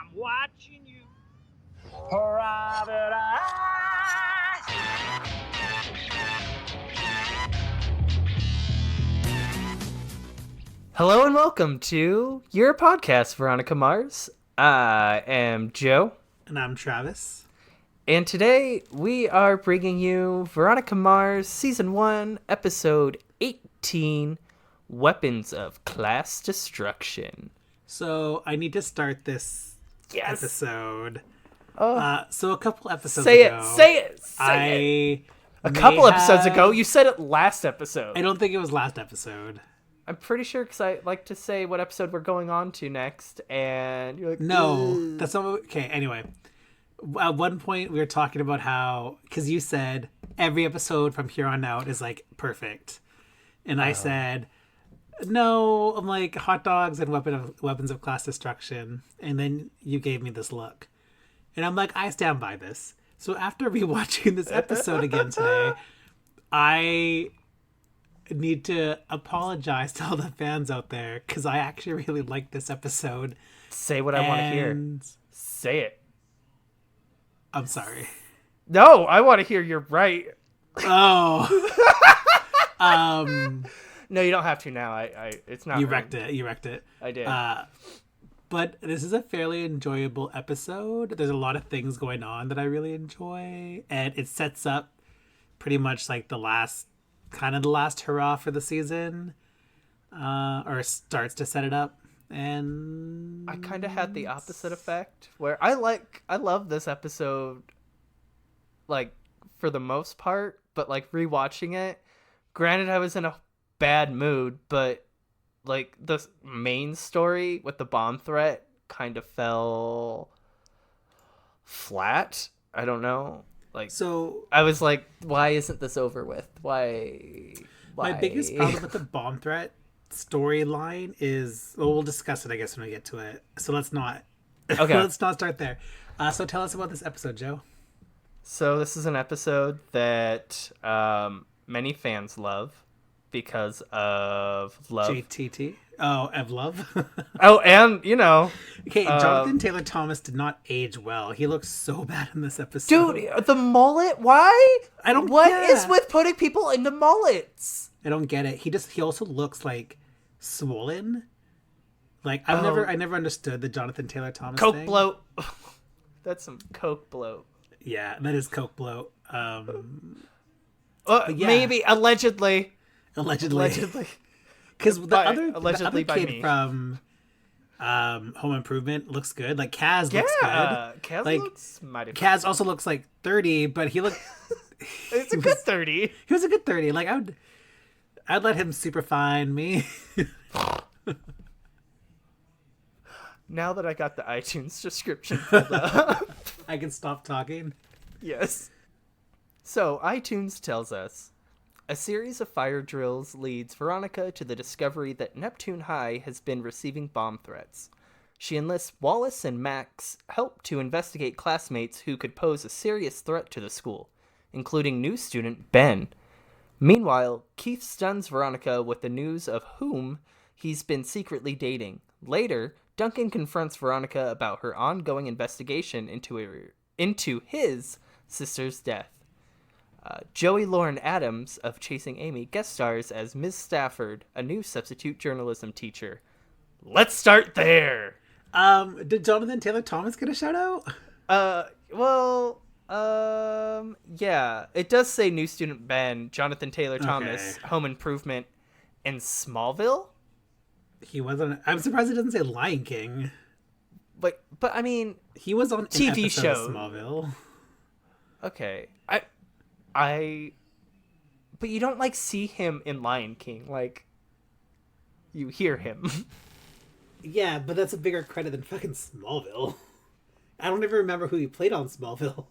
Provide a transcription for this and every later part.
I'm watching you. Private eye. Hello and welcome to your podcast, Veronica Mars. I am Joe. And I'm Travis. And today we are bringing you Veronica Mars Season 1, Episode 18, Weapons of Class Destruction. So I need to start this episode. So a couple episodes ago. Say it! A couple episodes ago? You said it last episode. I don't think it was last episode. I'm pretty sure because I like to say what episode we're going on to next, and you're like, No, ugh. that's not what... Okay, anyway. At one point we were talking about how... Because you said every episode from here on out is, like, perfect. And I said, no, I'm like, hot dogs and weapons of class destruction. And then you gave me this look. And I'm like, I stand by this. So after rewatching this episode again today, I need to apologize to all the fans out there because I actually really like this episode. Say what I want to hear. Say it. I'm sorry. No, I want to hear you're right. Oh. No, you don't have to now. It's not. You wrecked it. I did. But this is a fairly enjoyable episode. There's a lot of things going on that I really enjoy, and it sets up pretty much like the last hurrah for the season, or starts to set it up. And I kind of had the opposite effect where I love this episode, like, for the most part, but like rewatching it, granted I was in a bad mood, but like the main story with the bomb threat kind of fell flat. I don't know. Like, so I was like, why isn't this over with? Why? My biggest problem with the bomb threat storyline is, well, we'll discuss it, I guess, when we get to it. So let's not. Okay. Let's not start there. So tell us about this episode, Joe. So this is an episode that many fans love because of love. JTT. Oh, of love. Oh, and Okay, Jonathan Taylor Thomas did not age well. He looks so bad in this episode. Dude, the mullet. Why? What is Yeah. with putting people into mullets? I don't get it. He also looks like swollen. Like I never understood the Jonathan Taylor Thomas Coke thing. bloat. That's some Coke bloat. Yeah, that is Coke bloat. Yeah. Maybe allegedly. Because the other by kid me. from Home Improvement looks good. Like Kaz looks good. Kaz like, looks mighty. Kaz also looks like 30, but he looked. It's a good 30. He was a good 30. Like I'd let him superfine me. Now that I got the iTunes description pulled up, I can stop talking. Yes. So iTunes tells us, a series of fire drills leads Veronica to the discovery that Neptune High has been receiving bomb threats. She enlists Wallace and Max help to investigate classmates who could pose a serious threat to the school, including new student Ben. Meanwhile, Keith stuns Veronica with the news of whom he's been secretly dating. Later, Duncan confronts Veronica about her ongoing investigation into his sister's death. Joey Lauren Adams of Chasing Amy guest stars as Ms. Stafford, a new substitute journalism teacher. Let's start there. Did Jonathan Taylor Thomas get a shout out? Yeah. It does say new student Ben, Jonathan Taylor Thomas, Okay. Home Improvement, and Smallville. He wasn't. I'm surprised it doesn't say Lion King. But I mean, He was on an TV episode show. of Smallville. Okay. But you don't like see him in Lion King. Like, you hear him. Yeah, but that's a bigger credit than fucking Smallville. I don't even remember who he played on Smallville.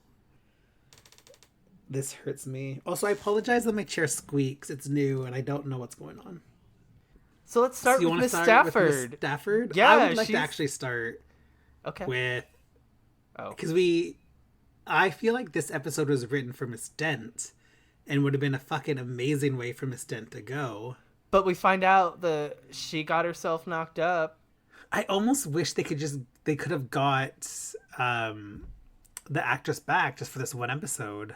This hurts me. Also, I apologize that my chair squeaks. It's new and I don't know what's going on. So let's start You with wanna Miss start with Stafford. Miss Stafford? Yeah, I would like to she's- actually start Okay. with... Oh. Because I feel like this episode was written for Miss Dent and would have been a fucking amazing way for Miss Dent to go. But we find out that she got herself knocked up. I almost wish they could have got the actress back just for this one episode.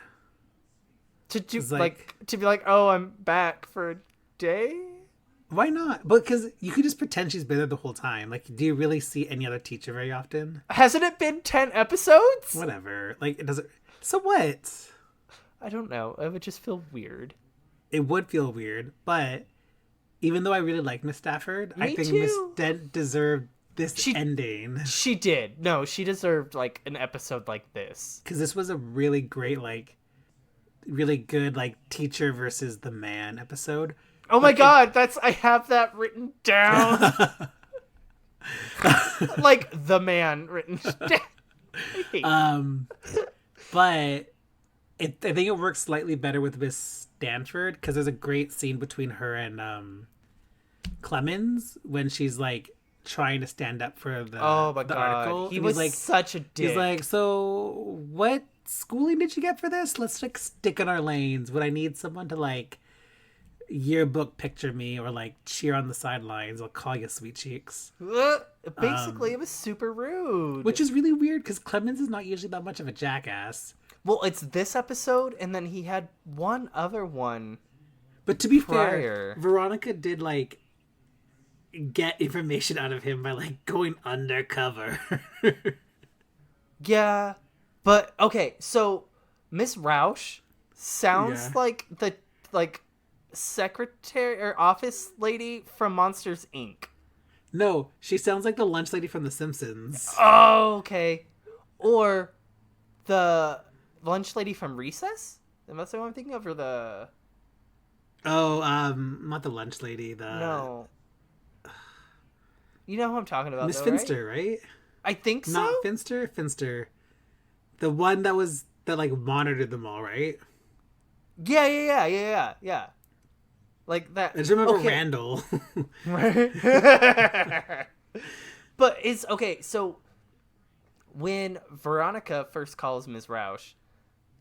To do like to be like, oh, I'm back for a day. Why not? Because you could just pretend she's been there the whole time. Like, do you really see any other teacher very often? Hasn't it been 10 episodes? Whatever. Like, it doesn't. So what? I don't know. It would just feel weird. It would feel weird, but even though I really like Miss Stafford, I think too. Miss Dent deserved this ending. She did. No, she deserved like an episode like this. Because this was a really great, like, really good, like, teacher versus the man episode. Oh my god, I have that written down. Like the man written down. But I think it works slightly better with Miss Stanford because there's a great scene between her and Clemens when she's like trying to stand up for the article. He was like such a dick. He's like, so what schooling did you get for this? Let's like stick in our lanes. Would I need someone to like yearbook picture me or like cheer on the sidelines? I'll call you sweet cheeks. Basically, it was super rude. Which is really weird because Clemens is not usually that much of a jackass. Well, it's this episode, and then he had one other one. But to be prior. fair, Veronica did like get information out of him by like going undercover. Yeah, but okay, so Miss Roush sounds like the secretary or office lady from Monsters Inc. No, she sounds like the lunch lady from The Simpsons. Oh, okay. Or the lunch lady from Recess? Am that the one I'm thinking of, or the... Oh, not the lunch lady, No. You know who I'm talking about, Miss though, Finster, right? I think so? Not Finster? Finster. The one that like monitored them all, right? Yeah. Like that. I just remember Randall. Right? But it's okay. So when Veronica first calls Ms. Roush,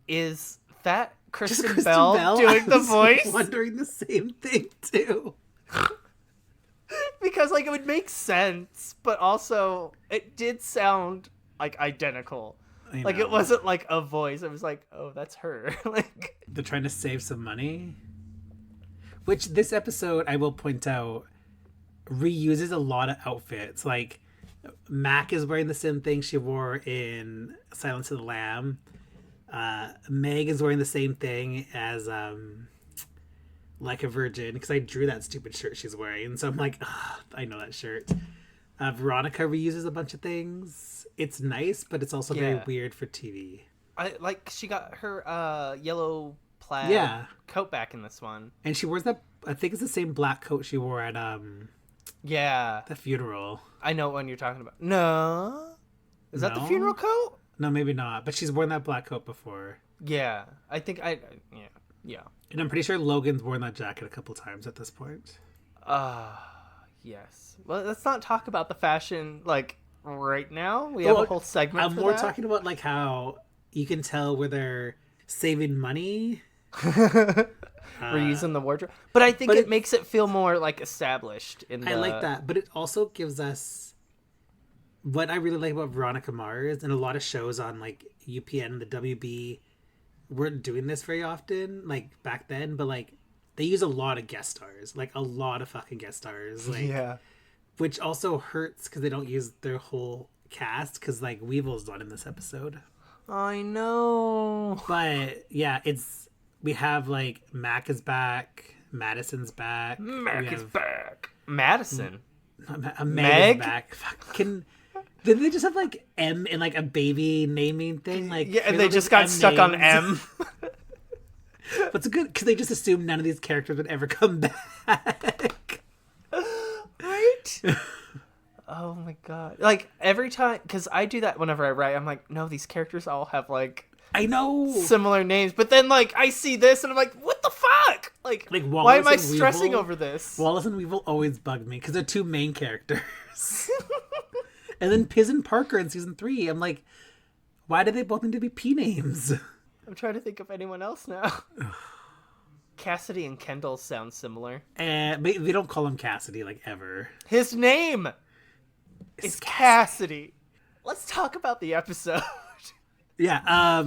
is that Kristen Bell doing the voice? Wondering the same thing too. Because like it would make sense, but also it did sound like identical. Like it wasn't like a voice. It was like, oh, that's her. Like they're trying to save some money. Which this episode, I will point out, reuses a lot of outfits. Like, Mac is wearing the same thing she wore in Silence of the Lamb. Meg is wearing the same thing as Like a Virgin, because I drew that stupid shirt she's wearing. So I'm like, I know that shirt. Veronica reuses a bunch of things. It's nice, but it's also very weird for TV. She got her yellow plaid coat back in this one, and she wears that. I think it's the same black coat she wore at the funeral. I know what one you're talking about. No, is that the funeral coat? No, maybe not. But she's worn that black coat before. Yeah, I think yeah. And I'm pretty sure Logan's worn that jacket a couple times at this point. Yes. Well, let's not talk about the fashion like right now. We have a whole segment. I'm more talking about like how you can tell where they're saving money. Reusing the wardrobe, but I think it makes it feel more like established. I like that, but it also gives us what I really like about Veronica Mars, and a lot of shows on like UPN and the WB weren't doing this very often, like back then. But like they use a lot of guest stars, like a lot of fucking guest stars, like which also hurts because they don't use their whole cast because like Weevil's not in this episode. I know, but yeah, we have like Mac is back, Madison's back. Madison. Meg is back. Did they just have like M in like a baby naming thing? Like and they just got M stuck names on M. But it's good because they just assumed none of these characters would ever come back. Right? Oh my god! Like every time, because I do that whenever I write. I'm like, no, these characters all have like. I know similar names, but then like I see this and I'm like, what the fuck? Like why am I stressing over this? Wallace and Weevil always bugged me because they're two main characters. And then Piz and Parker in season 3, I'm like, why do they both need to be P names? I'm trying to think of anyone else now. Cassidy and Kendall sound similar. But we don't call him Cassidy like ever. His name. is Cassidy. Let's talk about the episode. Yeah.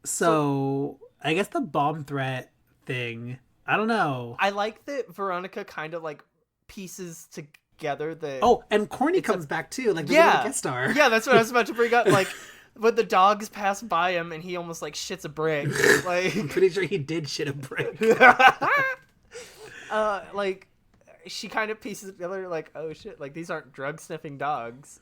So I guess the bomb threat thing. I don't know. I like that Veronica kind of like pieces together the. Oh, and Corny comes back too. Like, yeah, the guest star. Yeah, that's what I was about to bring up. Like, when the dogs pass by him and he almost like shits a brick. Like, I'm pretty sure he did shit a brick. Like, she kind of pieces together like, oh shit, like these aren't drug sniffing dogs.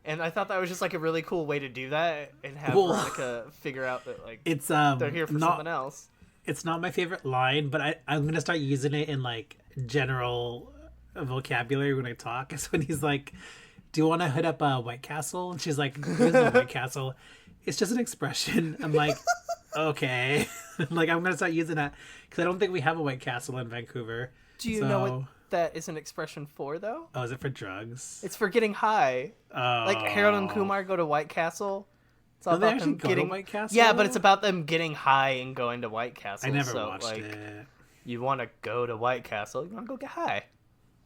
And I thought that was just like a really cool way to do that and have Veronica figure out that like it's they're here for something else. It's not my favorite line, but I'm gonna start using it in like general vocabulary when I talk. It's when he's like, "Do you want to hit up a White Castle?" And she's like, "There's no White Castle. It's just an expression." I'm like, okay, like I'm gonna start using that because I don't think we have a White Castle in Vancouver. Do you know what that is an expression for, though? Oh, is it for drugs? It's for getting high. Oh. Like Harold and Kumar go to White Castle. It's all Don't they about actually them go getting to White Castle? Yeah, but it's about them getting high and going to White Castle. I never so, watched like, it. You want to go to White Castle? You want to go get high?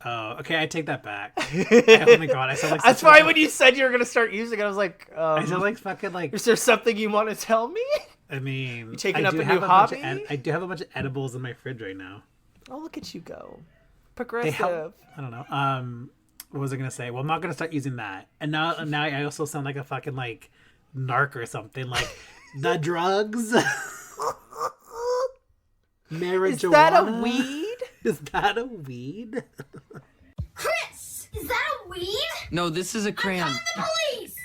Oh, okay. I take that back. Oh my god, I sound like. That's why when you said you were gonna start using it, I was like, I sound like fucking like. Is there something you want to tell me? I mean, you taking I up do a have new hobby? I do have a bunch of edibles in my fridge right now. Oh, look at you go. They Progressive. help. I don't know. What was I gonna say? Well, I'm not gonna start using that. And now I also sound like a fucking like narc or something. Like the drugs. Marijuana. Is that a weed? Is that a weed? Chris, is that a weed? No, this is a crayon. I'm calling the police.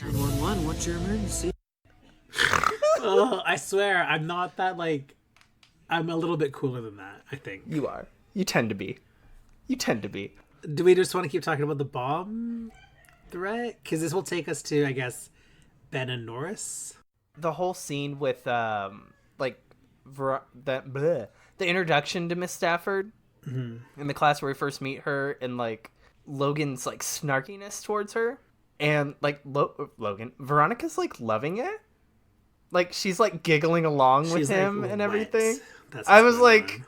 911, what's your emergency? Oh, I swear, I'm not that like. I'm a little bit cooler than that, I think. You are. You tend to be. You tend to be. Do we just want to keep talking about the bomb threat? Because this will take us to, I guess, Ben and Norris. The whole scene with like the introduction to Miss Stafford in the class where we first meet her, and like Logan's like snarkiness towards her, and like Logan, Veronica's like loving it. Like she's like giggling along with him and everything. I was like,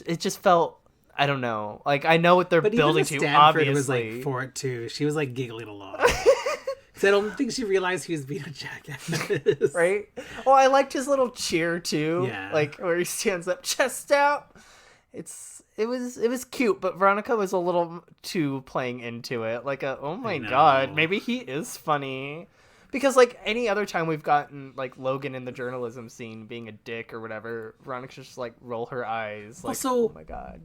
it just felt, I don't know. Like I know what they're building to. Stanford Obviously, was like for it too. She was like giggling along. Because I don't think she realized he was being a jackass. Right? Well, I liked his little cheer too. Yeah. Like where he stands up, chest out. It was cute, but Veronica was a little too playing into it. Like oh my god, maybe he is funny. Because, like, any other time we've gotten, like, Logan in the journalism scene being a dick or whatever, Veronica's just, like, roll her eyes. Like, Also, oh, my God.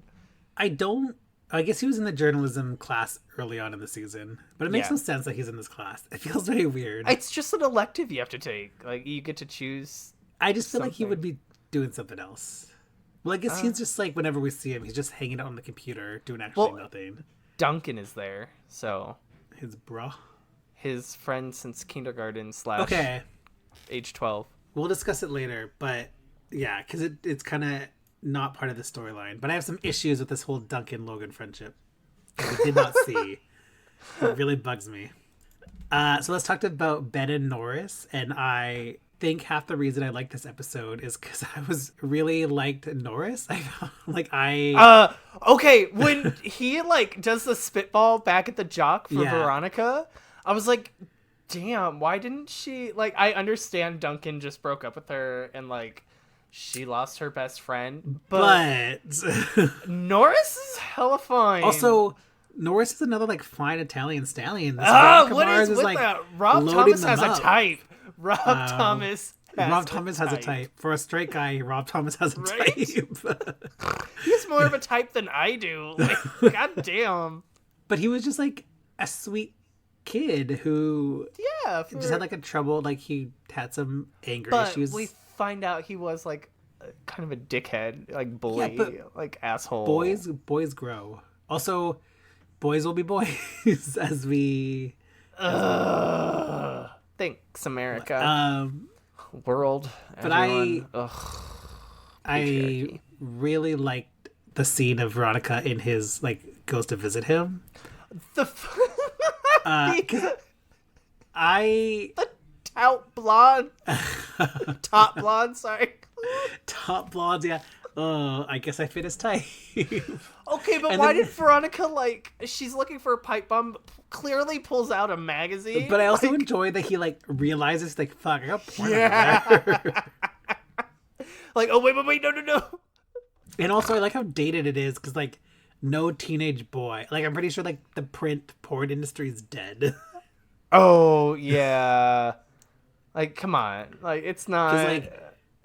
I guess he was in the journalism class early on in the season. But it makes no sense that he's in this class. It feels very weird. It's just an elective you have to take. Like, you get to choose I just feel like he would be doing something else. Well, I guess he's just, like, whenever we see him, he's just hanging out on the computer doing actually nothing. Duncan is there, so... His bra? His friend since kindergarten / okay. age 12. We'll discuss it later, but yeah, because it's kind of not part of the storyline. But I have some issues with this whole Duncan-Logan friendship that we did not see. It really bugs me. So let's talk about Ben and Norris. And I think half the reason I like this episode is because I was really liked Norris. Okay, when he, like, does the spitball back at the jock for Veronica... I was like, damn, why didn't she... Like, I understand Duncan just broke up with her and, like, she lost her best friend. But Norris is hella fine. Also, Norris is another, like, fine Italian stallion. What is with that? Rob Thomas has a type. Rob Thomas has a type. For a straight guy, Rob Thomas has a type. He's more of a type than I do. Like, god damn. But he was just, like, a sweet kid who just had like a trouble, like he had some anger issues. We find out he was like kind of a dickhead, like bully, like asshole. Boys grow. Also, boys will be boys as we thanks America. World. But everyone. I really liked the scene of Veronica in his like goes to visit him. The top blonde, sorry. Top blondes, yeah. Oh, I guess I fit his type. Okay, but And why then- did Veronica, like, she's looking for a pipe bomb, clearly pulls out a magazine? But I also like, enjoy that he like realizes like, fuck, I got porn Yeah. over there. like, oh, wait, no. And also I like how dated it is because like no teenage boy. Like I'm pretty sure like the print porn industry is dead. Oh, yeah. Like, come on. Like, it's not... 'Cause,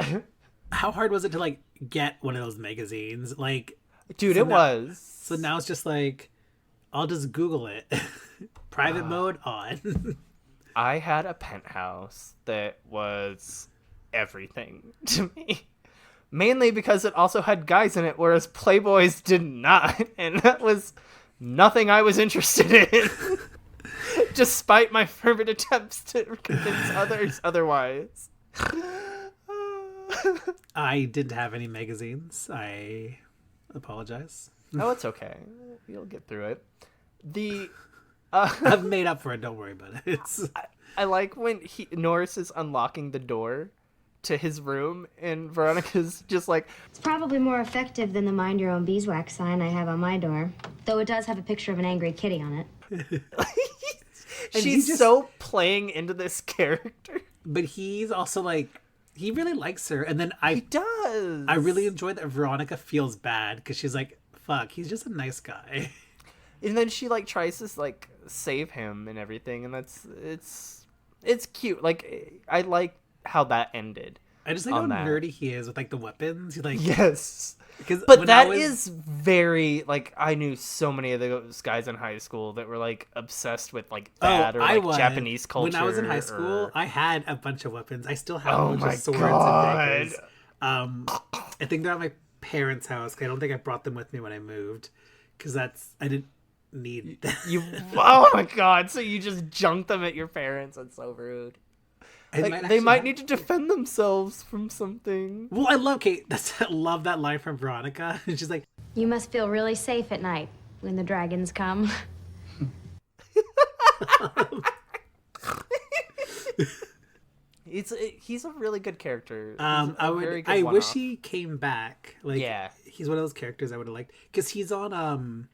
like, how hard was it to like get one of those magazines? Like, Dude, so it now- was. So now it's just like, I'll just Google it. Private mode on. I had a penthouse that was everything to me. Mainly because it also had guys in it, whereas Playboys did not. And that was nothing I was interested in. Despite my fervent attempts to convince others otherwise. I didn't have any magazines. I apologize. Oh, it's okay. You'll get through it. I've made up for it. Don't worry about it. It's I like when Norris is unlocking the door to his room, and Veronica's just like, It's probably more effective than the Mind Your Own Beeswax sign I have on my door. Though it does have a picture of an angry kitty on it. And she's he just- so playing into this character. but he's also like he really likes her, and then He does. I really enjoy that Veronica feels bad because she's like, fuck, he's just a nice guy. And then she like tries to like save him and everything, and it's cute. Like, I like how that ended. I just like how On that. nerdy he is with like the weapons. He's like, Yes. because But that is very, like, I knew so many of those guys in high school that were, like, obsessed with, like, that or, like, Japanese culture. When I was in high school, or- I had a bunch of weapons. I still have Oh a bunch my of swords God. and daggers. I think they're at my parents' house. I don't think I brought them with me when I moved because I didn't need that. Oh my god, so you just junked them at your parents? That's so rude. Like, they might need to defend themselves from something. Well, I love Kate. I love that line from Veronica. She's like, You must feel really safe at night when the dragons come. He's a really good character. He's I a would. very good I wish one-off. he came back. Like, Yeah. he's one of those characters I would have liked because he's on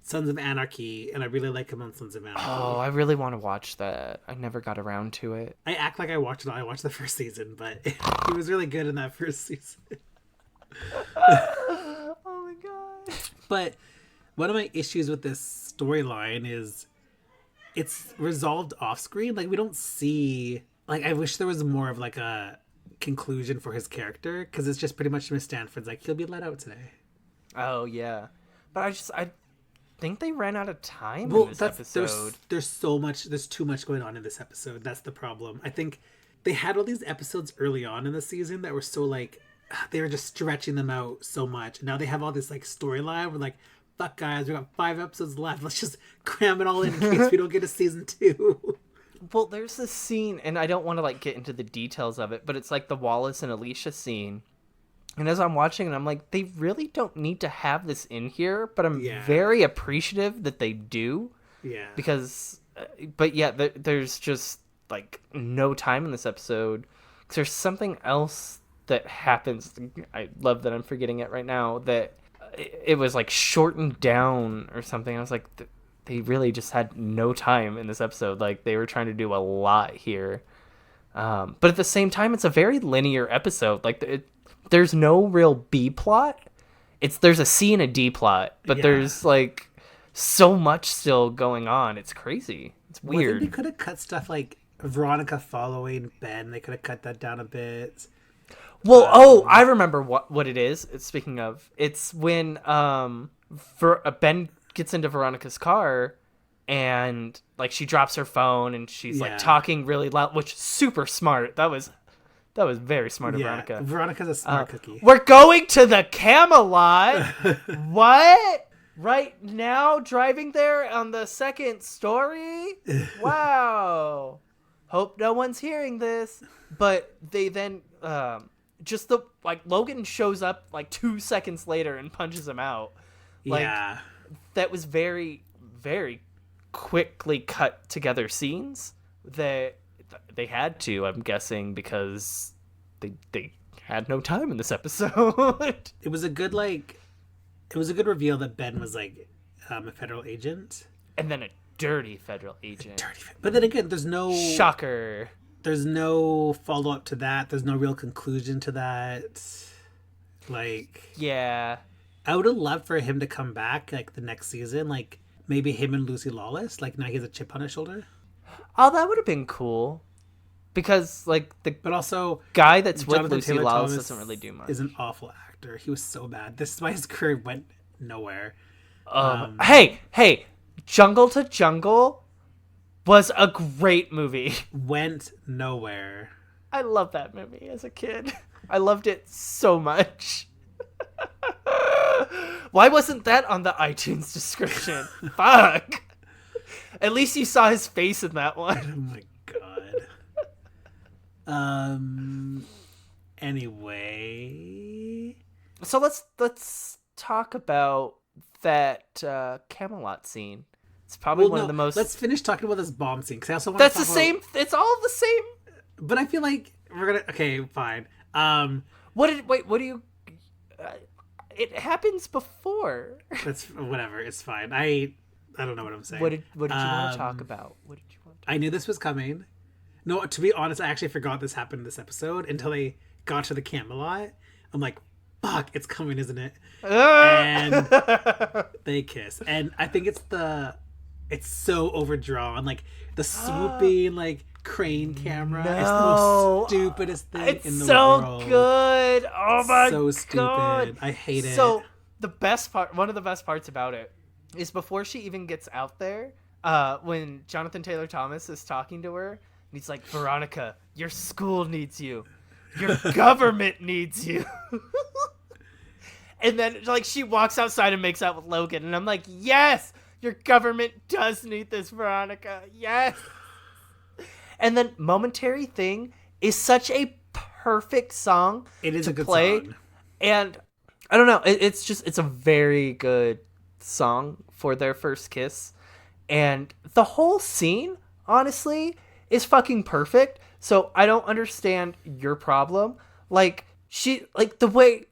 Sons of Anarchy, and I really like him on Sons of Anarchy. Oh, I really want to watch that. I never got around to it. I act like I watched it. I watched the first season, but he was really good in that first season. Oh my god. But one of my issues with this storyline is it's resolved off screen. Like, we don't see. Like, I wish there was more of like a conclusion for his character because it's just pretty much Miss Stanford's like, he'll be let out today. Oh yeah, but I think they ran out of time Well, in this that's episode. there's too much going on in this episode. That's the problem. I think they had all these episodes early on in the season that were so like they were just stretching them out so much. Now they have all this like storyline. We're like, fuck guys, we got 5 episodes left. Let's just cram it all in case we don't get a season 2. Well, there's this scene, and I don't want to like get into the details of it, but it's like the Wallace and Alicia scene. And as I'm watching it, I'm like, they really don't need to have this in here, but I'm Yeah. very appreciative that they do. Yeah. Because, but yeah, there's just like no time in this episode. 'Cause there's something else that happens. I love that I'm forgetting it right now. That it was like shortened down or something. I was like, they really just had no time in this episode. Like, they were trying to do a lot here. But at the same time, it's a very linear episode. Like, there's no real B plot. There's a C and a D plot, but Yeah. there's like so much still going on. It's crazy. It's Well, I think weird. they could have cut stuff like Veronica following Ben. They could have cut that down a bit. Well, I remember what it is. Speaking of, it's when Ben gets into Veronica's car, and like she drops her phone, and she's Yeah. like talking really loud, which is super smart. That was very smart of Yeah, Veronica. Veronica's a smart cookie. We're going to the Camelot. What? Right now, driving there on the second story? Wow. Hope no one's hearing this. But they then, Logan shows up like 2 seconds later and punches him out. Like, Yeah. that was very, very quickly cut together scenes that they had to, I'm guessing, because they had no time in this episode. It was a good reveal that Ben was like a federal agent. And then a dirty federal agent. But then again, there's no... Shocker. There's no follow-up to that. There's no real conclusion to that. Like... Yeah. I would have loved for him to come back, like, the next season. Like, maybe him and Lucy Lawless. Like, now he has a chip on his shoulder. Oh, that would have been cool. Because, like, But also... guy that's Jonathan with Lucy Taylor Lawless Thomas doesn't really do much. Is an awful actor. He was so bad. This is why his career went nowhere. Hey! Jungle to Jungle was a great movie. Went nowhere. I loved that movie as a kid. I loved it so much. Why wasn't that on the iTunes description? Fuck. At least you saw his face in that one. Oh my god. Anyway. So let's talk about that Camelot scene. It's probably one of the most... Let's finish talking about this bomb scene, because I also want That's to the talk same... It's all the same... But I feel like we're gonna... Okay, fine. What do you... it happens before. That's... Whatever, it's fine. I don't know what I'm saying. What did you want to talk about? What did you want to... I knew this was coming. No, to be honest, I actually forgot this happened in this episode until they got to the Camelot. I'm like, fuck, it's coming, isn't it? And they kiss. And I think it's so overdrawn. Like, the swooping, like, crane camera is the most stupidest thing in the world. It's so good. Oh my so stupid. God. I hate it. So, one of the best parts about it is before she even gets out there, when Jonathan Taylor Thomas is talking to her, and he's like, Veronica, your school needs you. Your government needs you. And then, like, she walks outside and makes out with Logan. And I'm like, yes, your government does need this, Veronica. Yes. And then Momentary Thing is such a perfect song it is to a good play. song. And I don't know. It's a very good song for their first kiss. And the whole scene, honestly, is fucking perfect. So I don't understand your problem. Like, the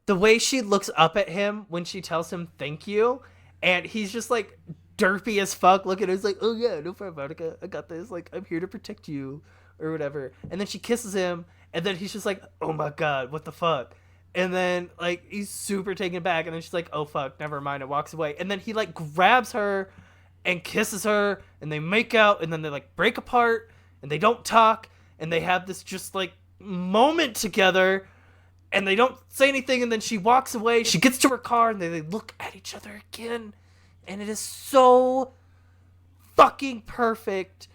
way she looks up at him when she tells him thank you, and he's just like derpy as fuck looking at her. He's like, oh yeah, no problem, Veronica, I got this, like, I'm here to protect you or whatever. And then she kisses him, and then he's just like, oh my god, what the fuck. And then, like, he's super taken back, and then she's like, oh fuck, never mind, and walks away. And then he, like, grabs her and kisses her, and they make out, and then they, like, break apart, and they don't talk, and they have this just, like, moment together, and they don't say anything, and then she walks away. She gets to her car, and they look at each other again, and it is so fucking perfect,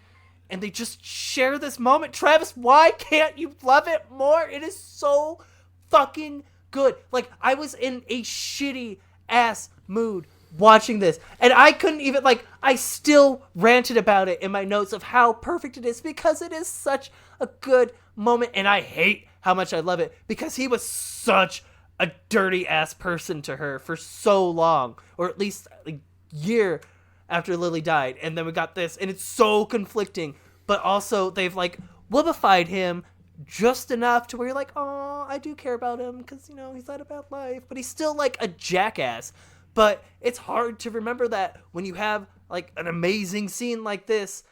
and they just share this moment. Travis, why can't you love it more? It is so fucking good. Like, I was in a shitty ass mood watching this, and I couldn't even, like, I still ranted about it in my notes of how perfect it is, because it is such a good moment, and I hate how much I love it, because he was such a dirty ass person to her for so long, or at least a year after Lily died, and then we got this, and it's so conflicting, but also they've, like, whoopified him just enough to where you're like, oh, I do care about him, because, you know, he's had a bad life, but he's still, like, a jackass. But it's hard to remember that when you have, like, an amazing scene like this.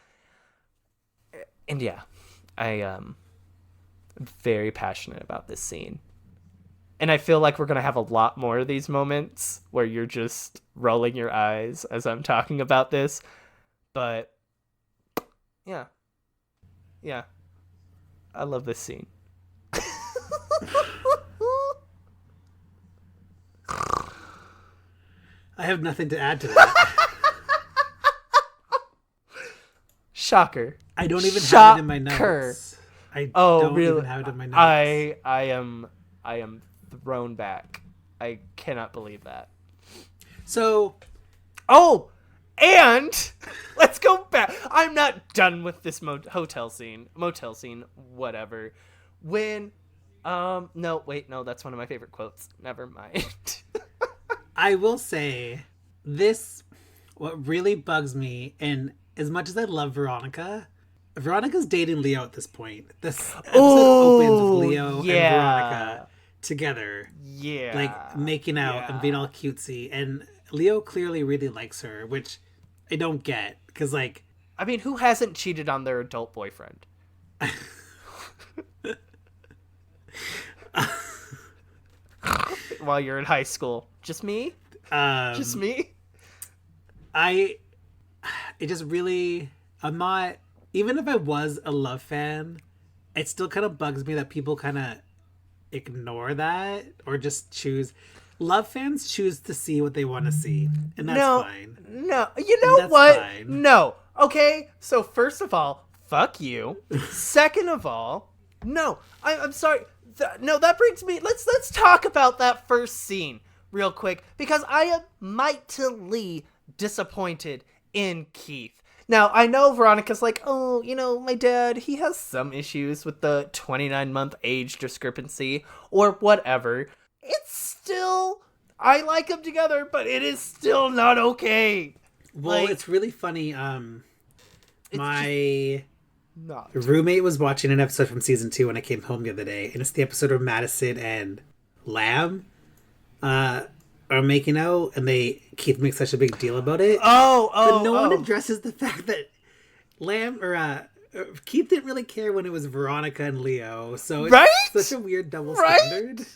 And yeah, I am very passionate about this scene. And I feel like we're going to have a lot more of these moments where you're just rolling your eyes as I'm talking about this. But yeah. Yeah. I love this scene. I have nothing to add to that. Shocker. I don't even have it in my notes. I don't really? even have it in my notes. I am thrown back. I cannot believe that. So, and let's go back. I'm not done with this motel scene, whatever. When, no, that's one of my favorite quotes. Never mind. I will say this, what really bugs me, and as much as I love Veronica, Veronica's dating Leo at this point. This episode opens with Leo and Veronica together. Yeah. Like, making out and being all cutesy. And Leo clearly really likes her, which I don't get. Because, like... I mean, who hasn't cheated on their adult boyfriend? While you're in high school. Just me? Just me? It just really... I'm not... Even if I was a Love fan, it still kind of bugs me that people kind of ignore that or just choose... Love fans choose to see what they want to see, and that's fine. No, you know That's what? fine. No. Okay, so first of all, fuck you. Second of all, no. I'm sorry. No, that brings me... Let's talk about that first scene real quick, because I am mightily disappointed in Keith. Now, I know Veronica's like, oh, you know, my dad, he has some issues with the 29-month age discrepancy, or whatever. It's still... I like them together, but it is still not okay. Well, Like, it's really funny. My not. roommate was watching an episode from season 2 when I came home the other day, and it's the episode where Madison and Lamb are making out, and Keith makes such a big deal about it. But no one addresses the fact that Keith didn't really care when it was Veronica and Leo, so it's such a weird double standard.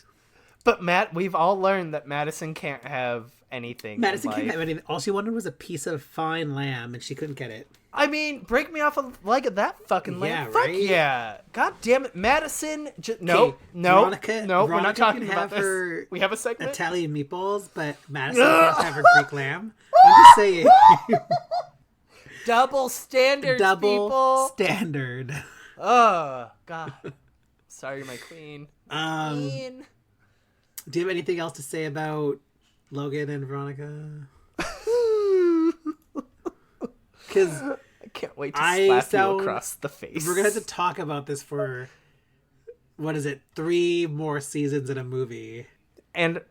But Matt, we've all learned that Madison can't have anything. Madison can't have anything. All she wanted was a piece of fine lamb, and she couldn't get it. I mean, break me off a leg of that fucking lamb. Yeah, Fuck right? yeah. God damn it. Madison. Veronica we're not talking can about have this. her We have a segment. Italian meatballs, but Madison can't have her Greek lamb. I'm just saying. Double standards, Double people. standard. Oh, God. Sorry, my queen. Queen. Do you have anything else to say about Logan and Veronica? Because I can't wait to slap you across the face. We're going to have to talk about this for, 3 more seasons in a movie. And,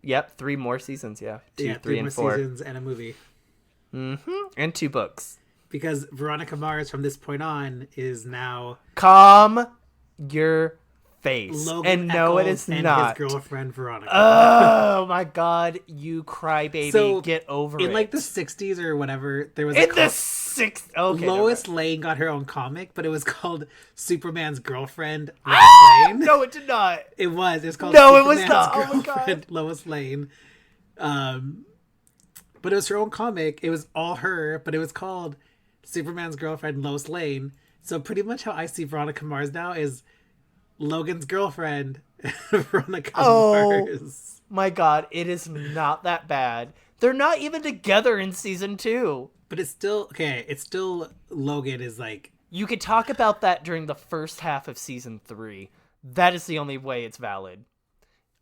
yep, 3 more seasons, yeah. 2, 3, three and more 4. seasons and a movie. Mm-hmm. And 2 books. Because Veronica Mars, from this point on, is now... Calm your face. Logan and no, it Eccles is and not. his girlfriend, Veronica. Oh, my God. You crybaby. So, get over it. In, the 60s or whatever, there was In the 60s. Okay. Lois Lane got her own comic, but it was called Superman's Girlfriend, Lois Lane. No, it did not. It was. It was called No, it was Superman's not. Oh, my Girlfriend, God. Lois Lane. But it was her own comic. It was all her, but it was called Superman's Girlfriend, Lois Lane. So pretty much how I see Veronica Mars now is Logan's girlfriend, Veronica Mars. My God, it is not that bad. They're not even together in season 2. But it's still, okay, it's still, Logan is like... You could talk about that during the first half of season 3. That is the only way it's valid.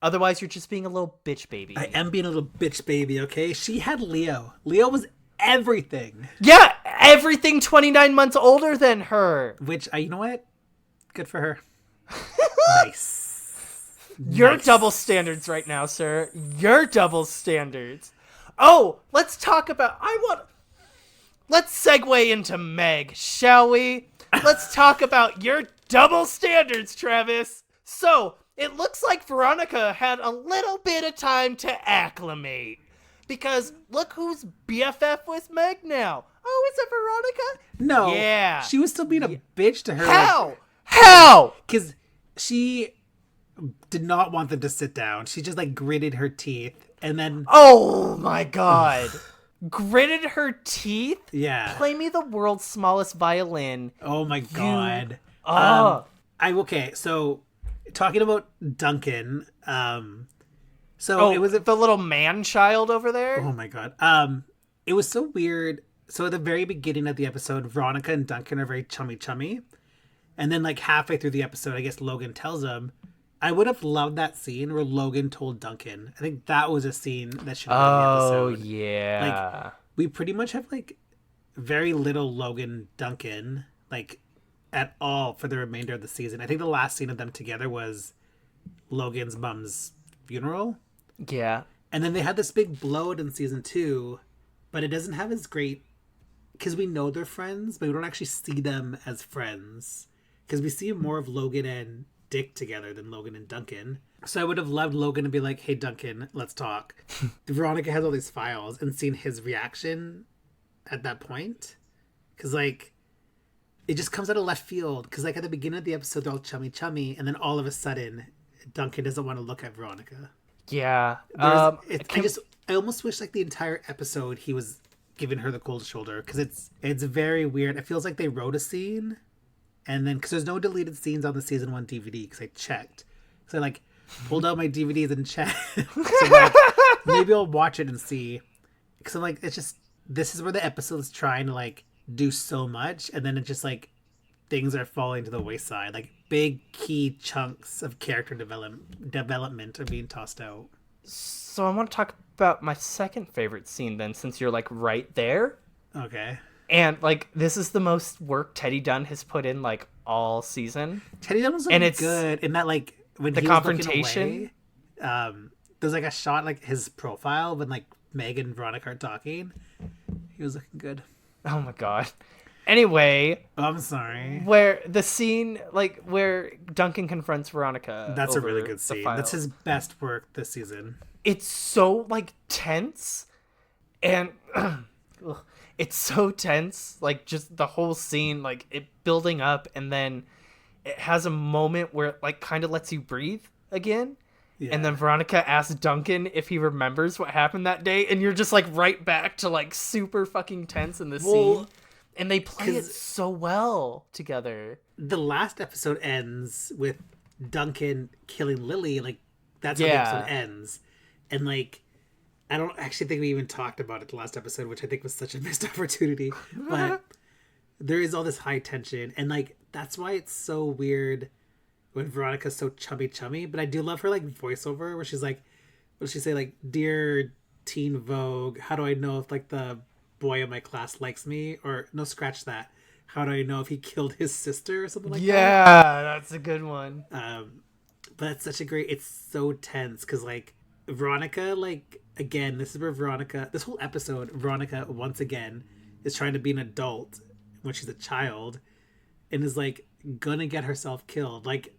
Otherwise, you're just being a little bitch baby. I am being a little bitch baby, okay? She had Leo. Leo was everything. Yeah, everything 29 months older than her. Which, you know what? Good for her. Nice. You're double standards right now, sir. You're double standards. Oh, let's talk about... Let's segue into Meg, shall we? Let's talk about your double standards, Travis. So, it looks like Veronica had a little bit of time to acclimate. Because look who's BFF with Meg now. Oh, is it Veronica? No. Yeah. She was still being a bitch to her. How? How? Because she did not want them to sit down. She just, gritted her teeth. And then... Oh, my God. Gritted her teeth? Yeah. Play me the world's smallest violin. Oh, my God. Okay, so... Talking about Duncan, it was the little man-child over there? Oh my God. It was so weird. So at the very beginning of the episode, Veronica and Duncan are very chummy. And then halfway through the episode, I guess Logan tells him, I would have loved that scene where Logan told Duncan. I think that was a scene that should have been in the episode. Oh, yeah. We pretty much have very little Logan Duncan, at all for the remainder of the season. I think the last scene of them together was Logan's mom's funeral. Yeah. And then they had this big blowout in season 2, but it doesn't have as great because we know they're friends, but we don't actually see them as friends. Because we see more of Logan and Dick together than Logan and Duncan. So I would have loved Logan to be like, hey, Duncan, let's talk. Veronica has all these files and seen his reaction at that point. Because, like, it just comes out of left field. Because, like, at the beginning of the episode, they're all chummy. And then all of a sudden, Duncan doesn't want to look at Veronica. Yeah. I almost wish, like, the entire episode he was giving her the cold shoulder. Because it's very weird. It feels like they wrote a scene. And then, because there's no deleted scenes on the season 1 DVD, because I checked. So I, like, pulled out my DVDs and checked. So, like, maybe I'll watch it and see. Because I'm like, it's just, this is where the episode is trying to, like, do so much. And then it's just, like, things are falling to the wayside. Like, big key chunks of character development are being tossed out. So I want to talk about my second favorite scene then, since you're, like, right there. Okay. And, like, this is the most work Teddy Dunn has put in, like, all season. Teddy Dunn was, like, and it's good in that, like, when the he confrontation. Was looking away, there's, like, a shot, like, his profile when, like, Meg and Veronica are talking. He was looking good. Oh, my God. Anyway. Oh, I'm sorry. Where the scene, like, where Duncan confronts Veronica. That's a really good scene. File. That's his best work this season. It's so, like, tense. And... it's so tense, like, just the whole scene, like, it building up, and then it has a moment where it, like, kind of lets you breathe again. Yeah. And then Veronica asks Duncan if he remembers what happened that day, and you're just, like, right back to, like, super fucking tense in the scene. And they play it so well together. The last episode ends with Duncan killing Lily, like, that's how the episode ends. And, like, I don't actually think we even talked about it the last episode, which I think was such a missed opportunity. But there is all this high tension. And, like, that's why it's so weird when Veronica's so chummy. But I do love her, like, voiceover where she's like, what does she say? Like, dear Teen Vogue, how do I know if, like, the boy in my class likes me? Or, no, scratch that. How do I know if he killed his sister or something like that? Yeah, that's a good one. But it's such a great, it's so tense because, like, Veronica, like, again, this is where Veronica, this whole episode, Veronica, once again, is trying to be an adult when she's a child and is, like, gonna get herself killed. Like,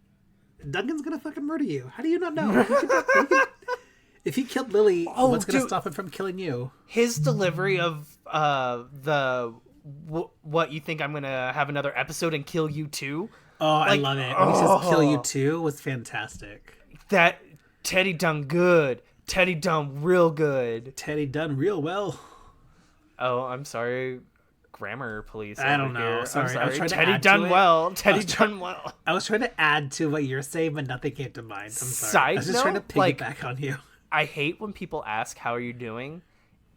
Duncan's gonna fucking murder you. How do you not know? If he killed Lily, what's gonna stop him from killing you? His delivery of what you think I'm gonna have another episode and kill you too? Oh, like, I love it. When he says kill you too was fantastic. That Teddy done good. Teddy done real good. Teddy done real well. Oh, I'm sorry. Grammar police. I don't know. Here. Sorry. I'm I was trying to Teddy add done to well. it. Teddy done well. I was trying to add to what you're saying, but nothing came to mind. I'm sorry. Side I was just note, trying to piggyback on you. I hate when people ask, how are you doing?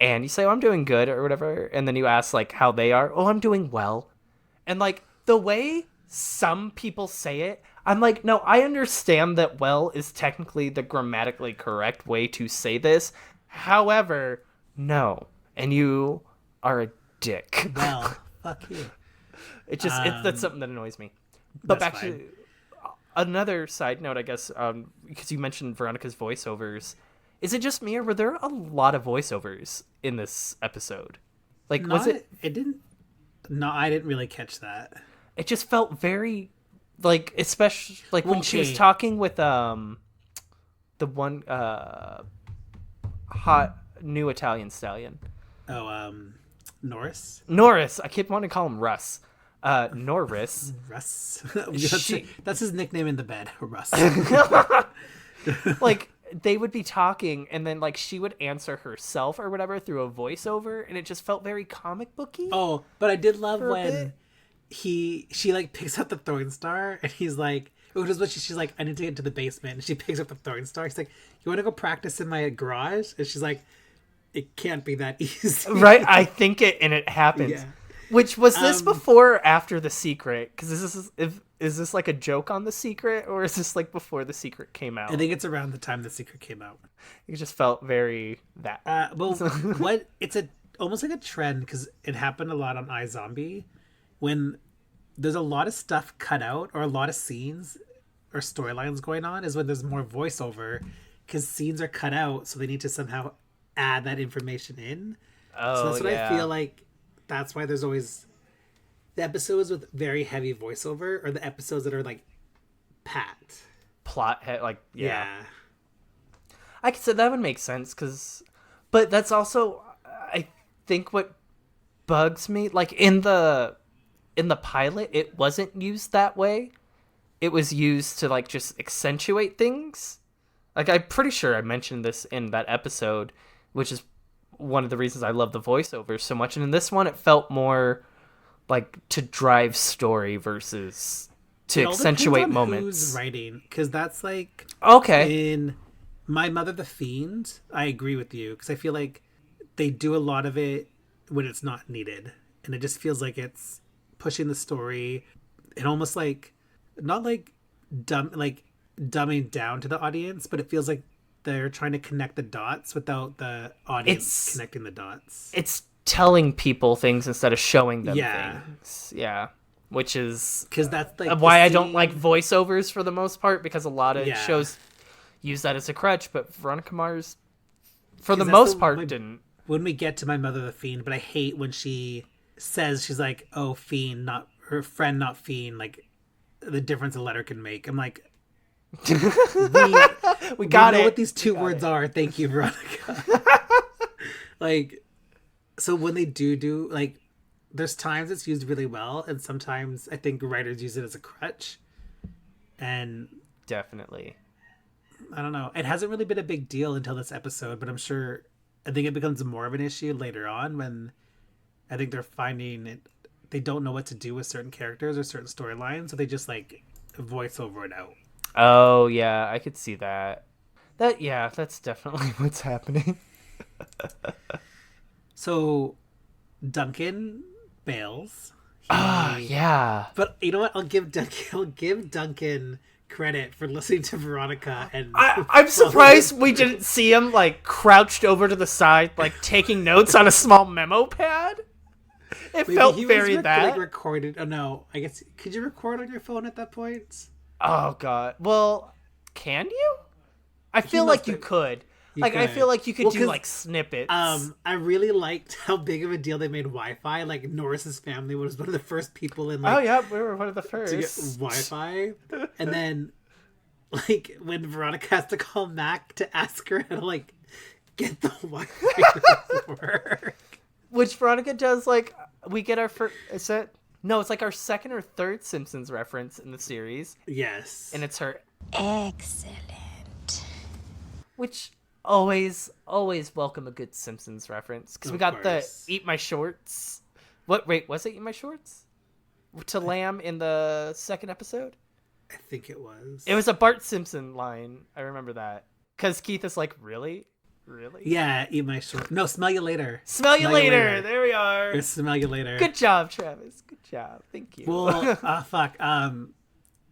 And you say, oh, I'm doing good or whatever. And then you ask, like, how they are. Oh, I'm doing well. And, like, the way some people say it, I'm like, no, I understand that well is technically the grammatically correct way to say this. However, no. And you are a dick. Well, fuck you. That's something that annoys me. But back to another side note, I guess, because you mentioned Veronica's voiceovers. Is it just me, or were there a lot of voiceovers in this episode? Like, was it? It didn't. No, I didn't really catch that. It just felt very, like, especially like when she was talking with the one hot new Italian stallion. Oh, Norris. I keep wanting to call him Russ. Norris. Russ. That's his nickname in the bed, Russ. Like, they would be talking, and then, like, she would answer herself or whatever through a voiceover, and it just felt very comic booky. Oh, but I did love when she like picks up the throwing star, and he's like, she's like, I need to get to the basement, and she picks up the throwing star. He's like, you want to go practice in my garage? And she's like, it can't be that easy. Right? I think it happens. Yeah. Which, was this before or after The Secret? Because is this like a joke on The Secret, or is this like before The Secret came out? I think it's around the time The Secret came out. It just felt very that. Well, it's almost like a trend, because it happened a lot on iZombie, when there's a lot of stuff cut out, or a lot of scenes or storylines going on, is when there's more voiceover, because scenes are cut out, so they need to somehow add that information in. So that's what I feel like that's why there's always the episodes with very heavy voiceover or the episodes that are like pat. Plot head, like, yeah. I could say that would make sense, but that's also, I think, what bugs me. Like, in the pilot, it wasn't used that way. It was used to, like, just accentuate things. Like, I'm pretty sure I mentioned this in that episode, which is one of the reasons I love the voiceovers so much. And in this one, it felt more like to drive story versus to accentuate moments. Who's writing? Because that's like, okay. In My Mother the Fiend, I agree with you, because I feel like they do a lot of it when it's not needed, and it just feels like it's pushing the story and almost like not like dumbing down to the audience, but it feels like they're trying to connect the dots without the audience connecting the dots. It's telling people things instead of showing them things. Yeah. Which is because that's like why I don't like voiceovers for the most part, because a lot of shows use that as a crutch, but Veronica Mars for the most part didn't. When we get to My Mother the Fiend, but I hate when she says, she's like, oh, fiend, not her friend, not fiend, like the difference a letter can make. I'm like, we got it. What these two words are. Thank you, Veronica. Like, so when they do like, there's times it's used really well, and sometimes I think writers use it as a crutch. And definitely, I don't know. It hasn't really been a big deal until this episode, but I think it becomes more of an issue later on when I think they're finding it. They don't know what to do with certain characters or certain storylines, so they just like voice over it out. Oh yeah, I could see that. That's definitely what's happening. So Duncan bails. Yeah. But you know what? I'll give Duncan credit for listening to Veronica, and I'm surprised we didn't see him like crouched over to the side, like taking notes on a small memo pad. It felt very that recorded. Oh no, I guess could you record on your phone at that point? Oh god. Well, can you? I feel like you could. I feel like you could do like snippets. I really liked how big of a deal they made Wi-Fi. Like Norris's family was one of the first people in. Like, oh yeah, we were one of the first to get Wi-Fi, and then like when Veronica has to call Mac to ask her how to like get the Wi-Fi to work, which Veronica does. Like we get our first. Is it? No, it's like our second or third Simpsons reference in the series. Yes, and it's her. Excellent. Which. Always welcome a good Simpsons reference, because we got the "Eat My Shorts." Wait, was it "Eat My Shorts" to Lamb in the second episode? I think it was. It was a Bart Simpson line. I remember that, because Keith is like, really. Yeah, eat my shorts. No, smell you later. Smell you later. There we are. Or smell you later. Good job, Travis. Good job. Thank you. Well, fuck.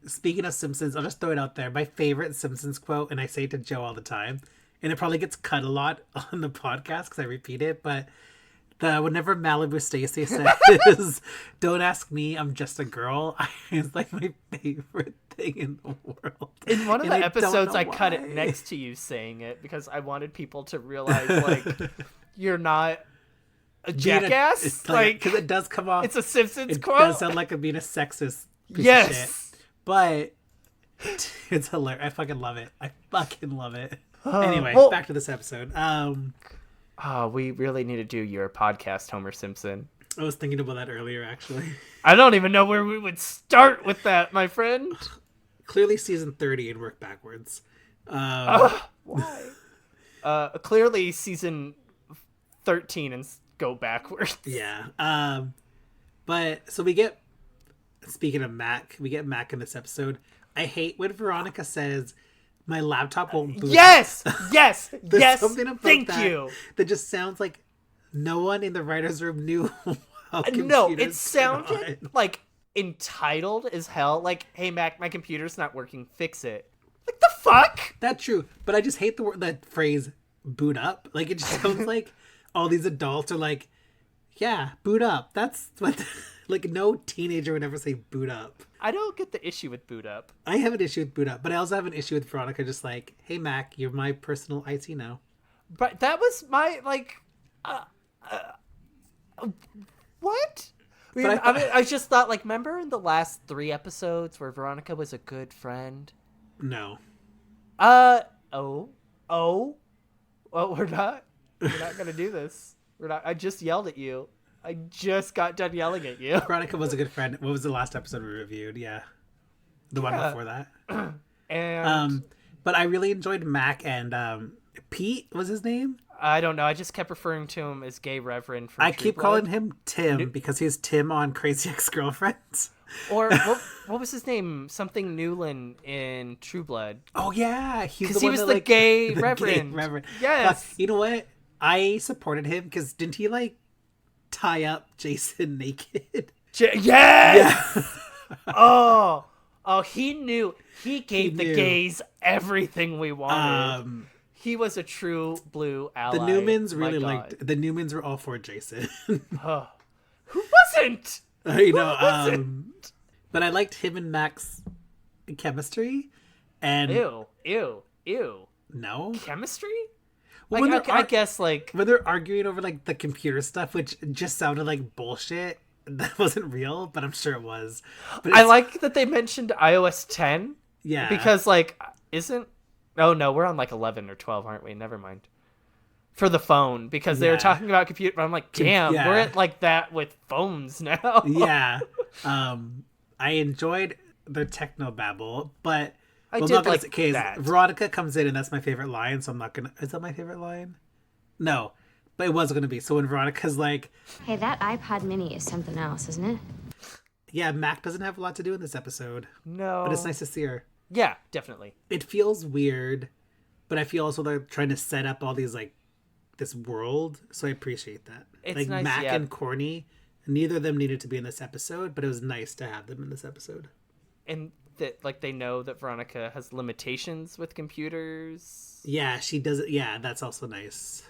Speaking of Simpsons, I'll just throw it out there. My favorite Simpsons quote, and I say it to Joe all the time, and it probably gets cut a lot on the podcast because I repeat it, but whenever Malibu Stacy says, "Don't ask me, I'm just a girl," it's like my favorite thing in the world. In one of the episodes, I cut it next to you saying it because I wanted people to realize, like, you're not a jackass. It's like, because it does come off. It's a Simpsons quote. It does sound like I'm being a sexist piece of shit. But it's hilarious. I fucking love it. Anyway, back to this episode. We really need to do your podcast, Homer Simpson. I was thinking about that earlier, actually. I don't even know where we would start with that, my friend. Clearly season 30 and work backwards. Why? Clearly season 13 and go backwards. Yeah. But, so we get, speaking of Mac, we get Mac in this episode. I hate when Veronica says, my laptop won't boot. Yes! There's something about Thank that you. That just sounds like no one in the writer's room knew how computers No, it sounded like entitled as hell. Like, hey, Mac, my computer's not working. Fix it. Like, the fuck? That's true. But I just hate that phrase, boot up. Like, it just sounds like all these adults are like, yeah, boot up. That's what... Like, no teenager would ever say boot up. I don't get the issue with boot up. I have an issue with boot up, but I also have an issue with Veronica just like, hey, Mac, you're my personal IT now. But that was my, like... What? But I just thought, like, remember in the last 3 episodes where Veronica was a good friend? No. Well, we're not gonna do this. I just yelled at you. I just got done yelling at you. Veronica was a good friend. What was the last episode we reviewed? Yeah. The one before that. And but I really enjoyed Mac and Pete was his name? I don't know. I just kept referring to him as Gay Reverend. From I True keep Blood. calling him Tim because he's Tim on Crazy Ex-Girlfriends. Or what was his name? Something Newland in True Blood. Oh yeah, he's Because the he one was that, the like, gay the reverend. Gay Reverend. Yes. Fuck, you know what? I supported him because didn't he like tie up Jason naked? Yes. Yeah. Oh, he knew. He gave the knew. gays everything we wanted. He was a true blue ally. The Newmans My really God. liked. The Newmans were all for Jason. Oh. Who wasn't? You know, wasn't? but I liked him and Mac's chemistry. And Ew. no, Chemistry? Well, Like, when they're I guess, like, when they're arguing over like the computer stuff, which just sounded like bullshit. That wasn't real, but I'm sure it was. But I like that they mentioned iOS 10. yeah, Because, like, oh no, we're on like 11 or 12, aren't we? Never mind. For the phone, because they were Yeah. talking about computer. I'm like, damn, yeah. we're at like that with phones now. yeah. I enjoyed their techno babble, but I well, did not gonna like say- 'kay, that. Veronica comes in, and that's my favorite line. So I'm not gonna. Is that my favorite line? No, but it was gonna be. So when Veronica's like, Hey, that iPod mini is something else, isn't it? "Yeah, Mac doesn't have a lot to do in this episode, No. but it's nice to see her." Yeah, definitely. It feels weird, but I feel also they're trying to set up all these like this world, so I appreciate that. It's like nice, Mac yeah. and Corny, neither of them needed to be in this episode, but it was nice to have them in this episode. And that, like, they know that Veronica has limitations with computers. Yeah, she does it. Yeah, that's also nice.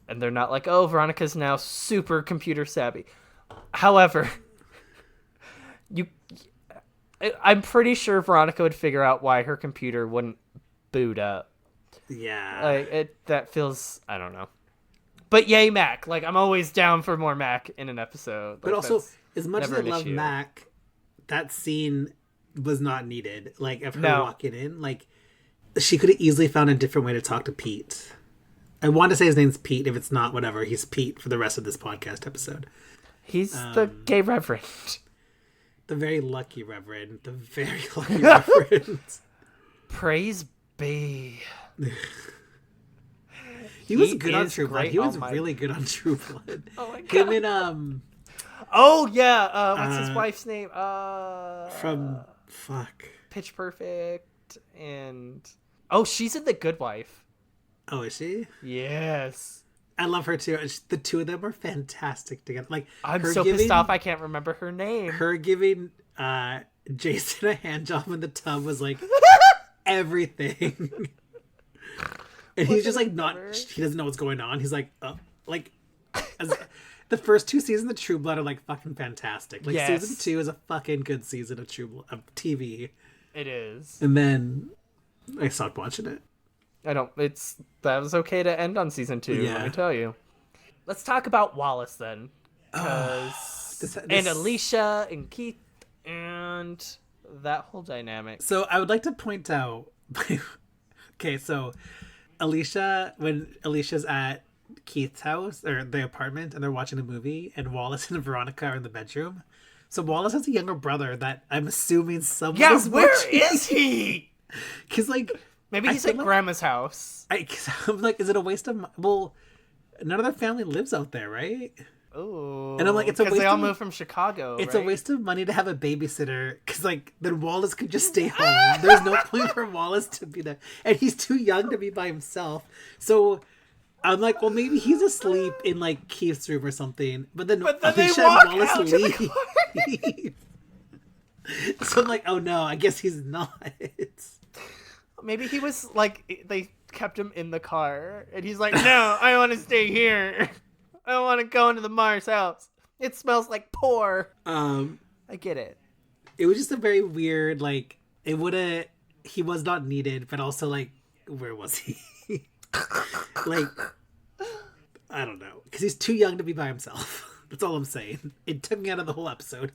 And they're not like, oh, Veronica's now super computer savvy. However, I'm pretty sure Veronica would figure out why her computer wouldn't boot up. Yeah. Like, that feels, I don't know. But yay, Mac. Like, I'm always down for more Mac in an episode. But Like, also, that's as much as never I an love issue. Mac, that scene was not needed. Like, of her No. walking in, like, she could have easily found a different way to talk to Pete. I want to say his name's Pete. If it's not, whatever. He's Pete for the rest of this podcast episode. He's the gay reverend. The very lucky Reverend. The very lucky Reverend. Praise be. He was He good on is True Blood. great He was on my- really good on True Blood. Oh my Him God. and Oh, yeah. What's his wife's name? from fuck. Pitch Perfect. And... Oh, she's in The Good Wife. Oh, is she? Yes. I love her too. The two of them are fantastic together. Like I'm her so giving, pissed off I can't remember her name. Her giving Jason a hand job in the tub was like everything. And he's just like not. He doesn't know what's going on. He's like, the first 2 seasons of True Blood are like fucking fantastic. Like Yes. season 2 is a fucking good season of TV. It is. And then I stopped watching it. That was okay to end on season 2, Yeah. let me tell you. Let's talk about Wallace then. And Alicia and Keith and that whole dynamic. So I would like to point out. Okay, so when Alicia's at Keith's house or the apartment and they're watching a movie and Wallace and Veronica are in the bedroom. So Wallace has a younger brother that I'm assuming someone Yeah, is where watching. is he? Because like Maybe I he's feel at like- Grandma's house. I'm like, is it a waste of? Well, none of their family lives out there, right? Ooh. And I'm like, it's a because waste they all of- moved from Chicago. It's right? a waste of money to have a babysitter because, like, then Wallace could just stay home. There's no point for Wallace to be there, and he's too young to be by himself. So I'm like, well, maybe he's asleep in like Keith's room or something. But then they Alicia walk and Wallace out to the leave. So I'm like, oh no, I guess he's not. Maybe he was like, they kept him in the car, and he's like, no, I want to stay here. I don't want to go into the Mars house. It smells like pour. I get it. It was just a very weird, like, he was not needed, but also like, where was he? Like, I don't know, because he's too young to be by himself. That's all I'm saying. It took me out of the whole episode.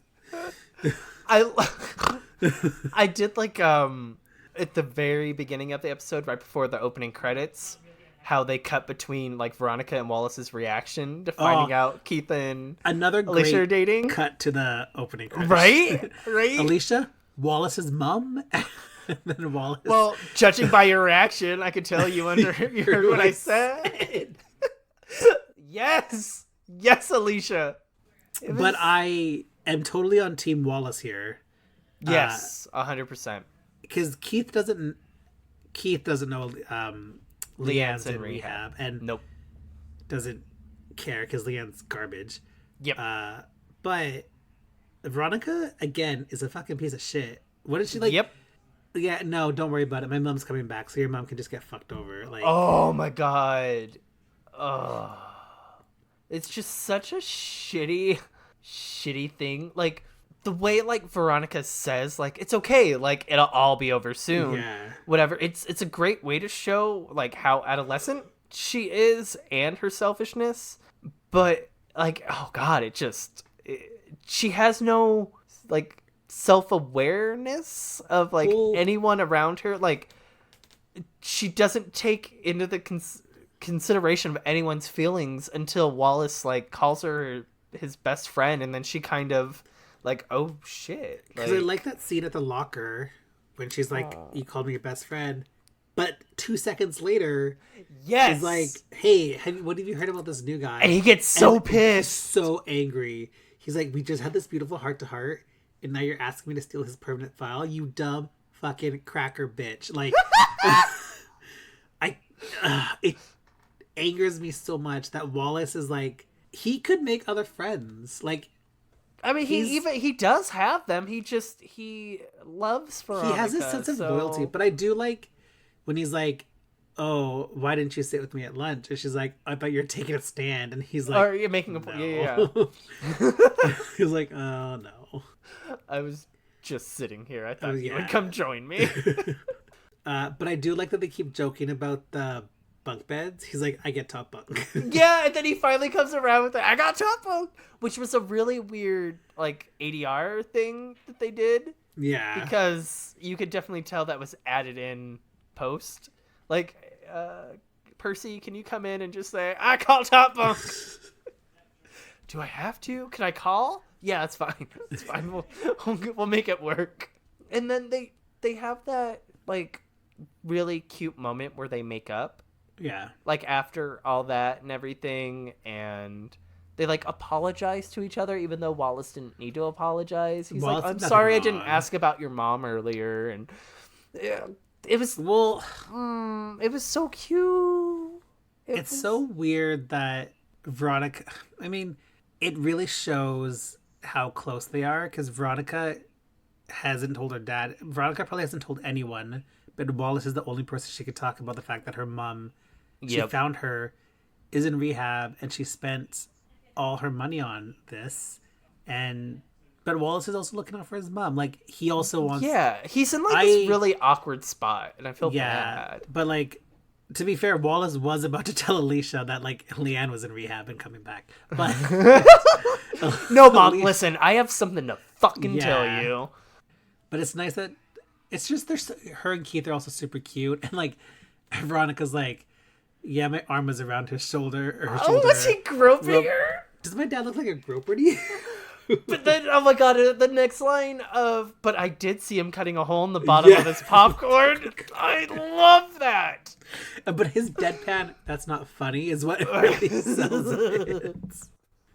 I did like at the very beginning of the episode, right before the opening credits, how they cut between like Veronica and Wallace's reaction to finding out Keith and another Alicia great are dating. cut to the opening credits. Right? Alicia, Wallace's mom, and then Wallace. Well, judging by your reaction, I could tell you you heard what I said. Yes, Alicia. But I am totally on Team Wallace here. Yes, 100%. Because Keith doesn't know Leanne's in rehab, and nope, doesn't care because Leanne's garbage. Yep. But Veronica again is a fucking piece of shit. What is she like? Yep. Yeah, no, don't worry about it. My mom's coming back, so your mom can just get fucked over. Like, oh my god. Oh. It's just such a shitty thing. Like, the way, like, Veronica says, like, it's okay, like, it'll all be over soon. Yeah. Whatever. It's a great way to show, like, how adolescent she is and her selfishness. But, like, oh god, she has no, like, self-awareness of, like, anyone around her. Like, she doesn't take into the consideration of anyone's feelings until Wallace, like, calls her his best friend, and then she kind of, like, oh shit. Because I like that scene at the locker when she's like, you called me your best friend. But 2 seconds later, yes, she's like, hey, what have you heard about this new guy? And he gets so pissed. So angry. He's like, we just had this beautiful heart-to-heart, and now you're asking me to steal his permanent file? You dumb fucking cracker bitch. Like, it angers me so much that Wallace is like, he could make other friends. Like, I mean, he does have them. He loves Veronica. He has a sense of loyalty, but I do like when he's like, "Oh, why didn't you sit with me at lunch?" And she's like, "I thought you were taking a stand." And he's like, "Or you're making a point." No. Yeah. He's like, "Oh no." I was just sitting here. I thought Oh, you yeah. would come join me. But I do like that they keep joking about the bunk beds. He's like, I get top bunk. Yeah, and then he finally comes around with it. I got top bunk, which was a really weird, like, ADR thing that they did. Yeah. Because you could definitely tell that was added in post. Like, Percy, can you come in and just say, I call top bunk? Do I have to? Can I call? Yeah, it's fine. It's fine. We'll make it work. And then they have that, like, really cute moment where they make up. Yeah. Like, after all that and everything, and they, like, apologize to each other, even though Wallace didn't need to apologize. He's Wallace like, I'm did sorry I nothing didn't wrong. ask about your mom earlier, and it was, it was so cute. It's so weird that Veronica, I mean, it really shows how close they are, because Veronica hasn't told her dad. Veronica probably hasn't told anyone, but Wallace is the only person she could talk about the fact that her mom, she found her, is in rehab, and she spent all her money on this. But Wallace is also looking out for his mom. Like, he also wants... Yeah, he's in, like, this really awkward spot, and I feel bad. But, like, to be fair, Wallace was about to tell Alicia that, like, Leanne was in rehab and coming back. But... No, Mom, listen, I have something to fucking tell you. But it's nice that... It's just, her and Keith are also super cute. And, like, Veronica's like, yeah, my arm was around his shoulder. Or her shoulder. Was he groping her? Does my dad look like a groper to you? But then, oh my god, the next line of, but I did see him cutting a hole in the bottom of his popcorn. I love that. But his deadpan, that's not funny, is what really sells it.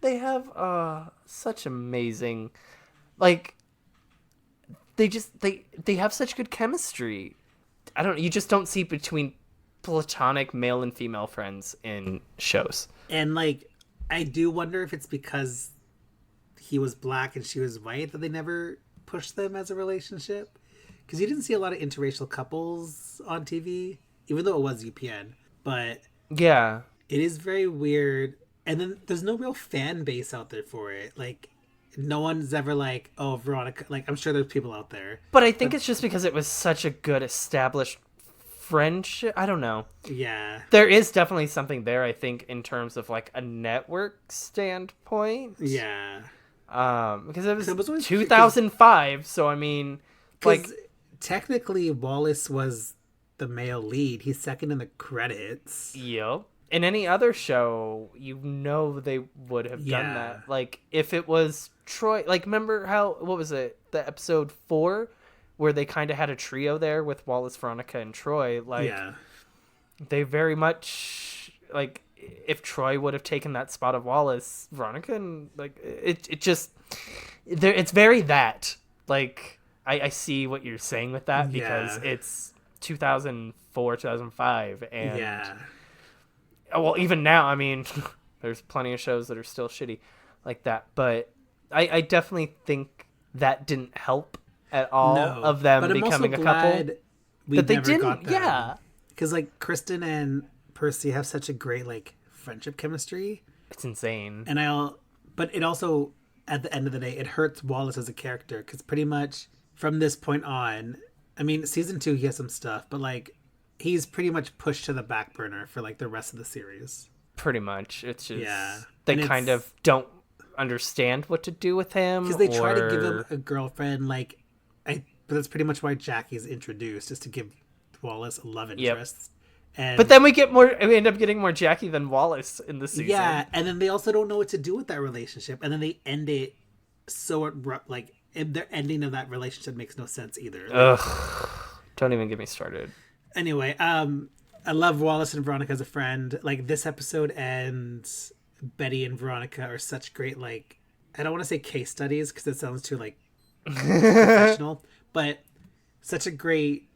They have such amazing, like, they have such good chemistry. I don't, you just don't see between platonic male and female friends in shows. And, like, I do wonder if it's because he was black and she was white that they never pushed them as a relationship. Because you didn't see a lot of interracial couples on TV, even though it was UPN. But yeah, it is very weird. And then there's no real fan base out there for it. Like, no one's ever like, oh, Veronica. Like, I'm sure there's people out there. But I think it's just because it was such a good established friendship. I don't know. Yeah. There is definitely something there, I think, in terms of like a network standpoint. Yeah. Because it was always 2005, so I mean, like, technically Wallace was the male lead. He's second in the credits. yep. In any other show, they would have done that. Like, if it was Troy, like, remember what was it, the episode 4, where they kind of had a trio there with Wallace, Veronica, and Troy. Like, they very much, like, if Troy would have taken that spot of Wallace, Veronica, and, like, it just, it's very that. Like, I see what you're saying with that, because it's 2004, 2005, and well, even now, I mean, there's plenty of shows that are still shitty like that, but I definitely think that didn't help at all of them becoming a couple. That they didn't, because like Kristen and Percy have such a great like friendship chemistry. It's insane, but it also, at the end of the day, it hurts Wallace as a character, because pretty much from this point on, I mean, season 2 he has some stuff, but like, he's pretty much pushed to the back burner for like the rest of the series. Pretty much. It's just they kind of don't understand what to do with him, because they try to give him a girlfriend. Like, but that's pretty much why Jackie's introduced, is to give Wallace a love interest. And but then we end up getting more Jackie than Wallace in the season. Yeah, and then they also don't know what to do with that relationship, and then they end it so abrupt. Like, their ending of that relationship makes no sense either. Ugh, don't even get me started. Anyway, I love Wallace and Veronica as a friend. Like, this episode ends, Betty and Veronica are such great, like, I don't want to say case studies because it sounds too, like, professional, but such a great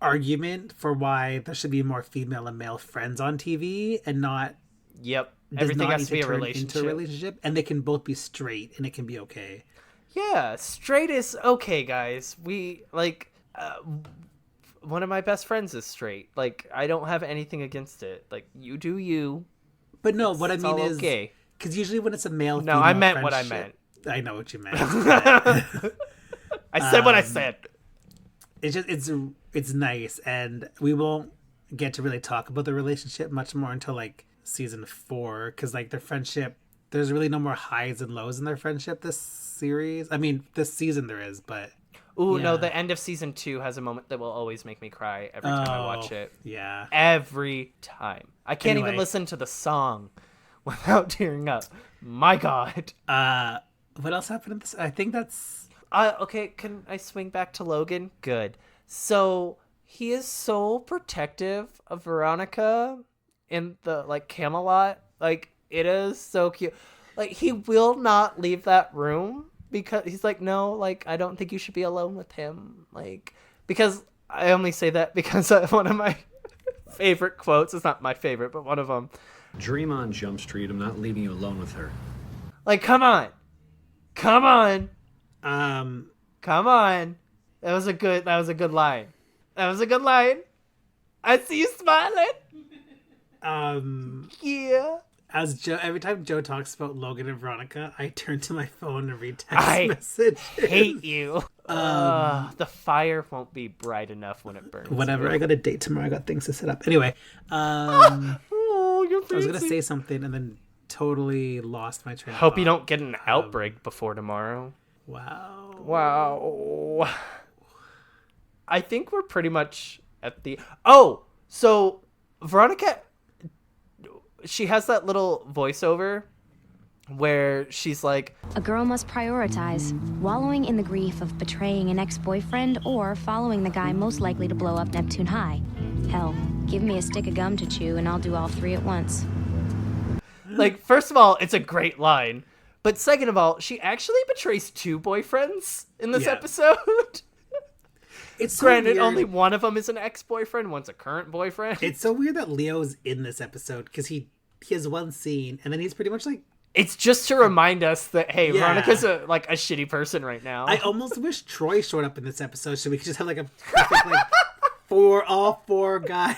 argument for why there should be more female and male friends on TV, and not... Yep. Everything has to be a relationship. And they can both be straight, and it can be okay. Yeah, straight is okay, guys. We, like... one of my best friends is straight. Like, I don't have anything against it. Like, you do you. But no, what I mean is, okay. Because usually when it's a male, no, I meant what I meant. I know what you meant. I said what I said. It's just it's nice, and we won't get to really talk about the relationship much more until like season 4, because like their friendship, there's really no more highs and lows in their friendship this series. I mean, this season there is, but. Ooh, no, the end of season 2 has a moment that will always make me cry every time I watch it. Yeah. Every time. I can't even listen to the song without tearing up. My God. What else happened in this? I think that's... Okay, can I swing back to Logan? Good. So, he is so protective of Veronica in the, like, Camelot. Like, it is so cute. Like, he will not leave that room. Because he's like, no, like, I don't think you should be alone with him. Like, because I only say that because one of my favorite quotes, it's not my favorite, but one of them. Dream on, Jump Street. I'm not leaving you alone with her. Like, come on. Come on. Come on. That was a good line. That was a good line. I see you smiling. Yeah. Every time Joe talks about Logan and Veronica, I turn to my phone and read text messages. I hate you. The fire won't be bright enough when it burns. Whatever. I got a date tomorrow. I got things to set up. Anyway, I was gonna say something and then totally lost my train of Hope thought. you don't get an outbreak before tomorrow. Wow. I think we're pretty much at the... Oh! So, Veronica... She has that little voiceover where she's like... A girl must prioritize, wallowing in the grief of betraying an ex-boyfriend or following the guy most likely to blow up Neptune High. Hell, give me a stick of gum to chew and I'll do all 3 at once. Like, first of all, it's a great line. But second of all, she actually betrays 2 boyfriends in this episode. It's so granted, weird. only one of them is an ex-boyfriend, one's a current boyfriend. It's so weird that Leo's in this episode because he has one scene and then he's pretty much like... It's just to remind us that, hey, Veronica's a shitty person right now. I almost wish Troy showed up in this episode so we could just have like a perfect like all 4 guys.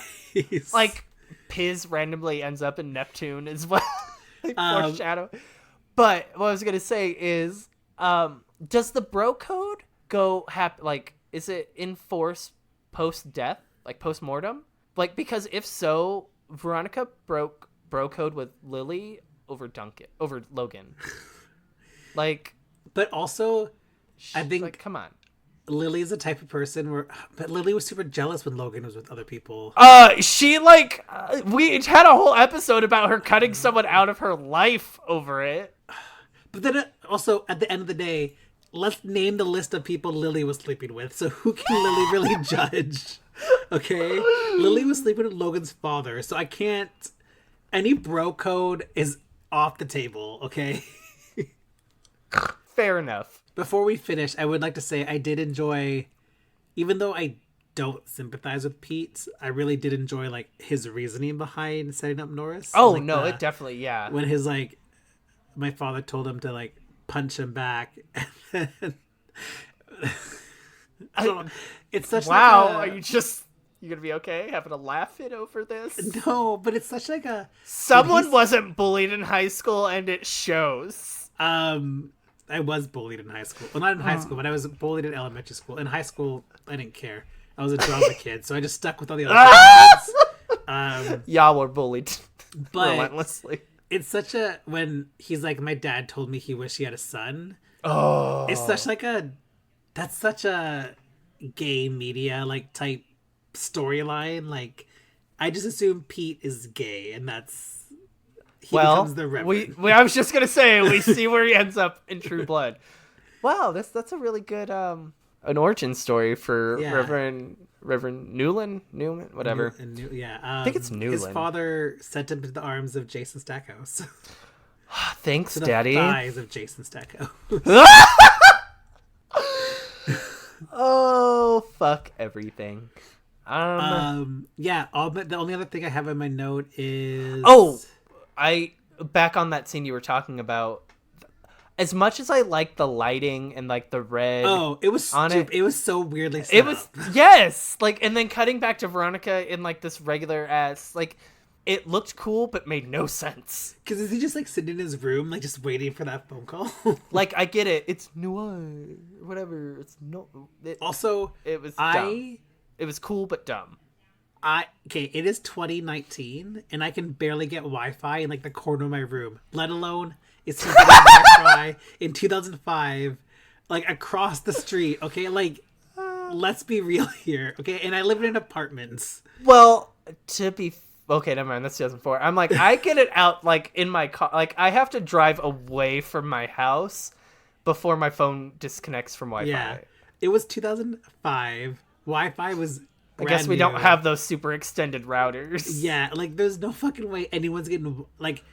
Like, Piz randomly ends up in Neptune as well. Like, foreshadow. But what I was going to say is, does the bro code go is it in force post-death? like post-mortem? Like, because if so, Veronica broke bro code with Lily over Logan. Like, but also, I think like, come on. Lily's the type of person but Lily was super jealous when Logan was with other people. She like we had a whole episode about her cutting someone out of her life over it. But then also at the end of the day, let's name the list of people Lily was sleeping with. So who can Lily really judge? Okay, Lily was sleeping with Logan's father, so I can't. Any bro code is off the table. Okay. Fair enough. Before we finish, I would like to say I did enjoy, even though I don't sympathize with Pete, I really did enjoy like his reasoning behind setting up Norris. Oh, like no, it definitely, yeah. When his like, my father told him to like punch him back. And then, it's such wow. like Are you gonna be okay having a laugh it over this? No, but it's such like a someone wasn't bullied in high school and it shows. I was bullied in high school. Well, not in high school, but I was bullied in elementary school. In high school, I didn't care. I was a drama kid, so I just stuck with all the other kids. Y'all were bullied but relentlessly. It's such a, when he's like, my dad told me he wished he had a son. Oh. It's such like that's such a gay media like type storyline. Like, I just assume Pete is gay, and he becomes the Reverend. I was just gonna say we see where he ends up in True Blood. Wow, that's a really good an origin story for Reverend Newman, whatever. I think it's Newland. His father sent him to the arms of Jason Stackhouse. Thanks, to the Daddy. thighs of Jason Stackhouse. Oh, fuck everything. The only other thing I have in my note is back on that scene you were talking about. As much as I like the lighting and like the red, it was it was so weirdly set it was up. Yes, like, and then cutting back to Veronica in like this regular ass, like, it looked cool but made no sense. Because is he just like sitting in his room like just waiting for that phone call? Like, I get it, it's noir, whatever. It's no. It was dumb. It was cool but dumb. It is 2019 and I can barely get Wi-Fi in like the corner of my room, let alone it's Wi-Fi in 2005, like across the street. Okay, like let's be real here. Okay, and I live in apartments. Well, okay, never mind. That's 2004. I'm like, I get it out like in my car. Like, I have to drive away from my house before my phone disconnects from Wi-Fi. Yeah, it was 2005. Wi-Fi was. I guess we don't have those super extended routers. Yeah, like there's no fucking way anyone's getting like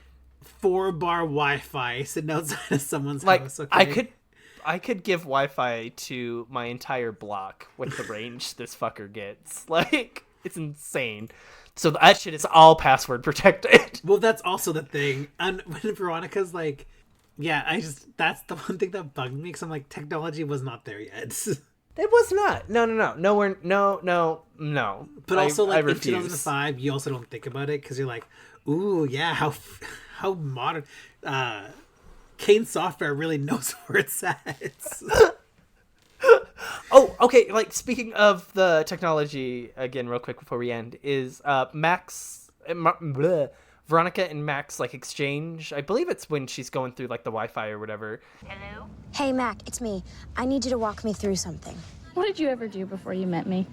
4-bar Wi-Fi sitting outside of someone's house. Okay? I could give Wi-Fi to my entire block with the range this fucker gets. Like, it's insane. So that shit is all password protected. Well, that's also the thing. And when Veronica's like, that's the one thing that bugged me, because I'm like, technology was not there yet. It was not. No. But also, like, in refuse. 2005, you also don't think about it because you're like, ooh, yeah, how modern. Kane Software really knows where it's at. Oh, okay. Like, speaking of the technology, again, real quick before we end, is Veronica and Max like exchange. I believe it's when she's going through like the Wi-Fi or whatever. Hello? Hey, Mac, it's me. I need you to walk me through something. What did you ever do before you met me?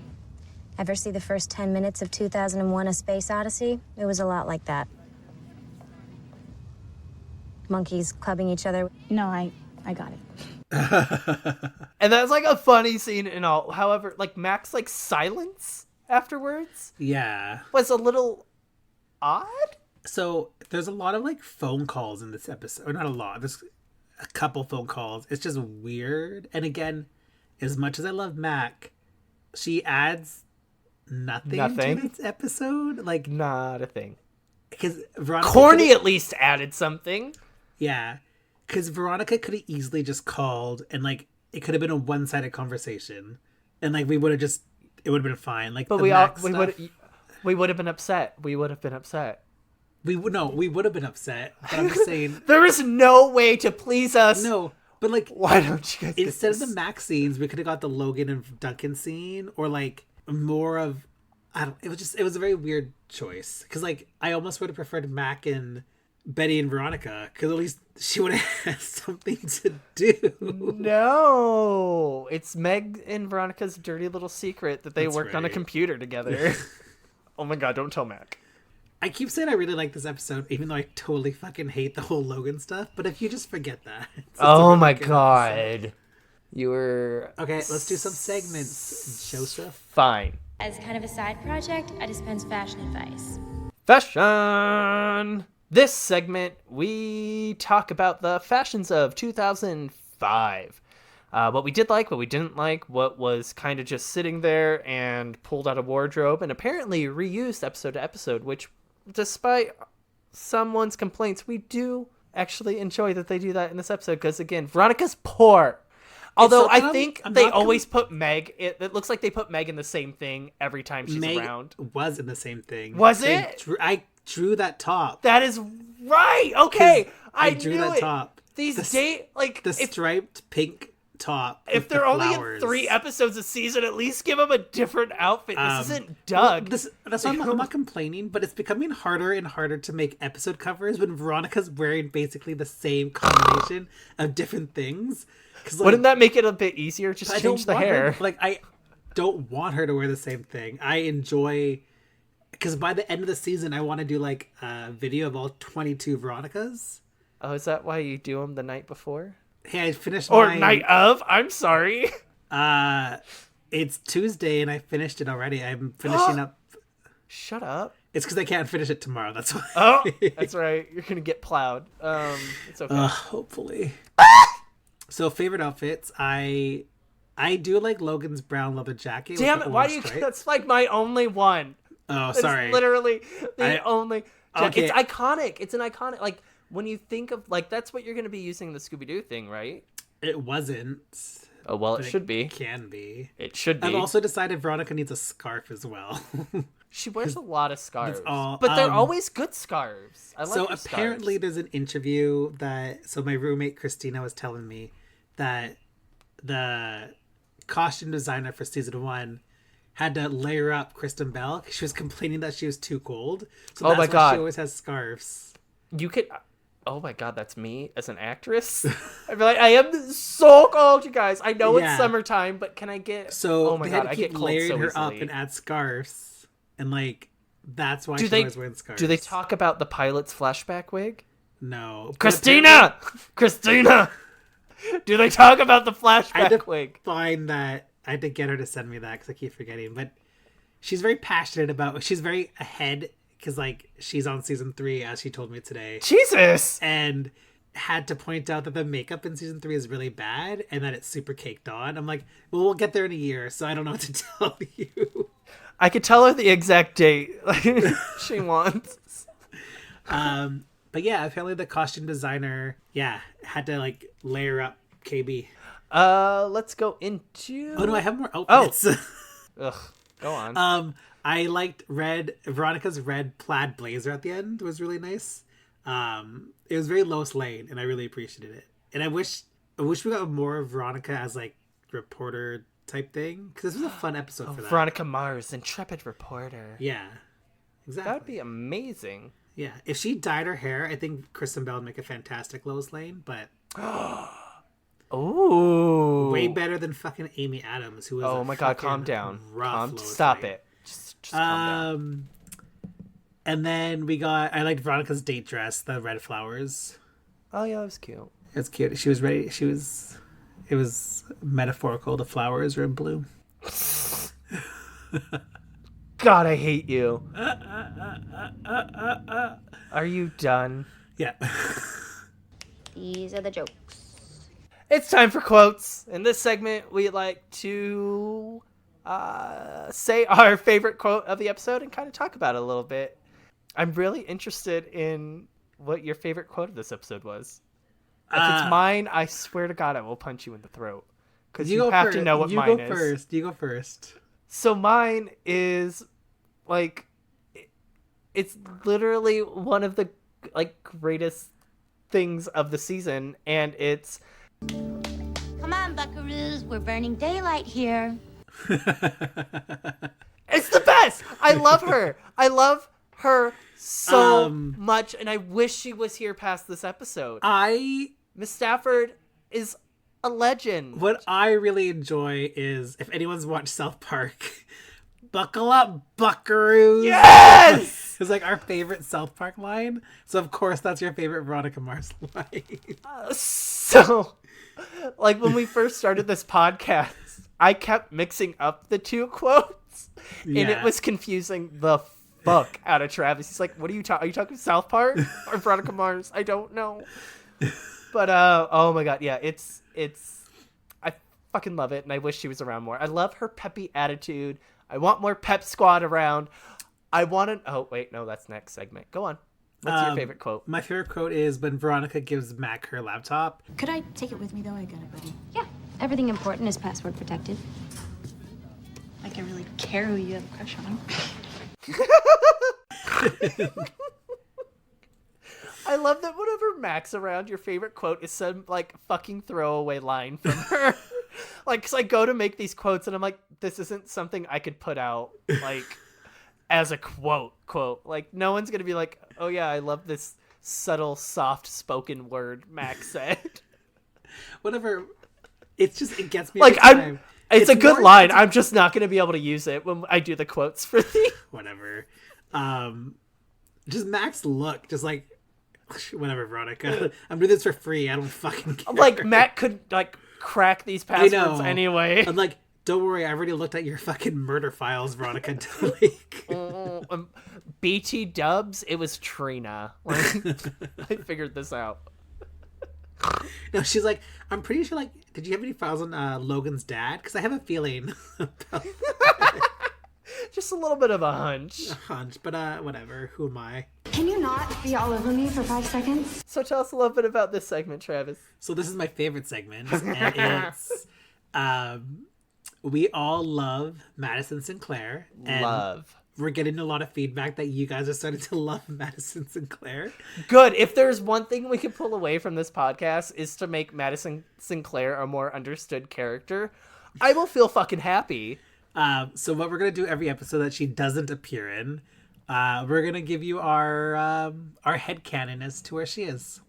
Ever see the first 10 minutes of 2001: A Space Odyssey? It was a lot like that. Monkeys clubbing each other. No, I got it. And that's like a funny scene and all. However, like, Max like silence afterwards was a little odd. So there's a lot of like phone calls in this episode. Or not a lot. There's a couple phone calls. It's just weird. And again, as much as I love Mac, she adds nothing to this episode. Like, not a thing. Because Veronica Corny at least added something. Yeah. Because Veronica could have easily just called and like it could have been a one-sided conversation. And like it would have been fine. Like, but we would have been upset. We would have been upset. We would have been upset. But I'm just saying, there is no way to please us. No, but like, why don't you guys instead of the Max scenes, we could have got the Logan and Duncan scene, or like more of it was a very weird choice. Because, like, I almost would have preferred Mac and Betty and Veronica. Because at least she would have had something to do. No! It's Meg and Veronica's dirty little secret that they That's worked on a right. computer together. Oh my god, don't tell Mac. I keep saying I really like this episode, even though I totally fucking hate the whole Logan stuff. But if you just forget that. It's a Oh really my good god. episode. You were... Okay, let's do some segments, Joseph. Fine. As kind of a side project, I dispense fashion advice. Fashion! This segment, we talk about the fashions of 2005. What we did like, what we didn't like, what was kind of just sitting there and pulled out of wardrobe and apparently reused episode to episode, which, despite someone's complaints, we do actually enjoy that they do that in this episode because, again, Veronica's poor. Although I think they always put Meg, it looks like they put Meg in the same thing every time she's Meg around. was in the same thing. Was it? I drew that top. That is right. Okay, I drew knew that it. top. These The striped pink top. If with they're the only flowers. in 3 episodes a season, at least give them a different outfit. This isn't Doug. That's why I'm not complaining, but it's becoming harder and harder to make episode covers when Veronica's wearing basically the same combination of different things. Like, wouldn't that make it a bit easier? Just I change don't the want hair. I don't want her to wear the same thing. I enjoy, because by the end of the season, I want to do like a video of all 22 Veronicas. Oh, is that why you do them the night before? Hey, I finished Or mine. night of? I'm sorry. It's Tuesday and I finished it already. I'm finishing up. Shut up. It's because I can't finish it tomorrow. That's why. Oh, that's right. You're gonna get plowed. It's okay. Hopefully. So favorite outfits, I do like Logan's brown leather jacket. Damn with it! the Why orange do you? stripe. That's like my only one. Oh, It's sorry. literally the only. Okay. It's iconic. It's an iconic. Like when you think of that's what you're gonna be using the Scooby Doo thing, right? It wasn't. Oh well, it but should be. Can be. It should be. I've also decided Veronica needs a scarf as well. She wears a lot of scarves, all- but they're always good scarves. I like So her apparently scarves. there's an interview that my roommate Christina was telling me that the costume designer for season 1 had to layer up Kristen Bell because she was complaining that she was too cold. So Oh that's my why God. she always has scarves. You could. Oh my god, that's me as an actress. I'd be like, I am so cold, you guys. I know Yeah. it's summertime, but can I get? So oh my they god, had I to get keep cold layering so her easily. up and add scarves, and like that's why Do she's they always wearing scarves. do they talk about the pilot's flashback wig? No, But Christina, Christina. Do they talk about the I had flashback to wig? find that. I had to get her to send me that because I keep forgetting. But she's very passionate about. She's very ahead because like she's on season 3, as she told me today, Jesus. and had to point out that the makeup in season 3 is really bad and that it's super caked on. I'm like, well, we'll get there in a year, so I don't know what to tell you. I could tell her the exact date she wants. But yeah, apparently the costume designer, had to like layer up KB. Let's go into. Oh no, I have more outfits. Ugh, go on. I liked Veronica's red plaid blazer at the end. It was really nice. It was very Lois Lane, and I really appreciated it. And I wish we got more of Veronica as like reporter type thing, because this was a fun episode for that. Veronica Mars, intrepid reporter. Yeah, exactly. That'd be amazing. Yeah, if she dyed her hair, I think Kristen Bell would make a fantastic Lois Lane, but Ooh. way better than fucking Amy Adams, who was Oh a my god, fucking calm down. rough Lois Stop Lane. it. Just calm down. And then I liked Veronica's date dress, the red flowers. Oh yeah, that was cute. It's cute. She was ready. It was metaphorical. The flowers were in bloom. God, I hate you. Are you done? Yeah. These are the jokes. It's time for quotes. In this segment, we like to say our favorite quote of the episode and kind of talk about it a little bit. I'm really interested in what your favorite quote of this episode was. If it's mine, I swear to God, I will punch you in the throat. Because you have to know what mine is. You go first. So mine is, like, it's literally one of the, like, greatest things of the season, and it's... Come on, Buckaroos, we're burning daylight here. And It's the best. I love her. I love her so much, and I wish she was here past this episode. Miss Stafford is a legend. What I really enjoy is, if anyone's watched South Park, buckle up, Buckaroos. Yes! It's like our favorite South Park line. So, of course, that's your favorite Veronica Mars line. So, like, when we first started this podcast, I kept mixing up the two quotes, and it was confusing the fuck out of Travis. He's like, what are you talking? Are you talking South Park or Veronica Mars? I don't know. But, oh my god, yeah, it's, I fucking love it, and I wish she was around more. I love her peppy attitude. I want more Pep Squad around. I want to, oh, wait, no, that's next segment. Go on. What's your favorite quote? My favorite quote is when Veronica gives Mac her laptop. Could I take it with me, though? I got it, buddy. Yeah, everything important is password protected. Like I really care who you have a crush on. I love that whenever Mac's around, your favorite quote is some, like, fucking throwaway line from her. Like, because I go to make these quotes, and I'm like, this isn't something I could put out, like, as a quote. Like, no one's going to be like, oh, yeah, I love this subtle, soft-spoken word Mac said. Whatever. It's just, it gets me like, every time. It's a good line. I'm just not going to be able to use it when I do the quotes for the... Whatever. Just Mac's look, just like, whatever, Veronica. I'm doing this for free. I don't fucking care. Like, Mac could, like, crack these passwords anyway. I'm like, don't worry, I already looked at your fucking murder files, Veronica. Like, BT dubs, it was Trina. Like, I figured this out. No, she's like, I'm pretty sure, like, did you have any files on Logan's dad? Because I have a feeling about Just a little bit of a hunch. But whatever. Who am I? Can you not be all over me for 5 seconds? So tell us a little bit about this segment, Travis. So this is my favorite segment, and it's we all love Madison Sinclair. And we're getting a lot of feedback that you guys are starting to love Madison Sinclair. Good. If there's one thing we can pull away from this podcast is to make Madison Sinclair a more understood character, I will feel fucking happy. So what we're going to do every episode that she doesn't appear in, we're going to give you our headcanon as to where she is.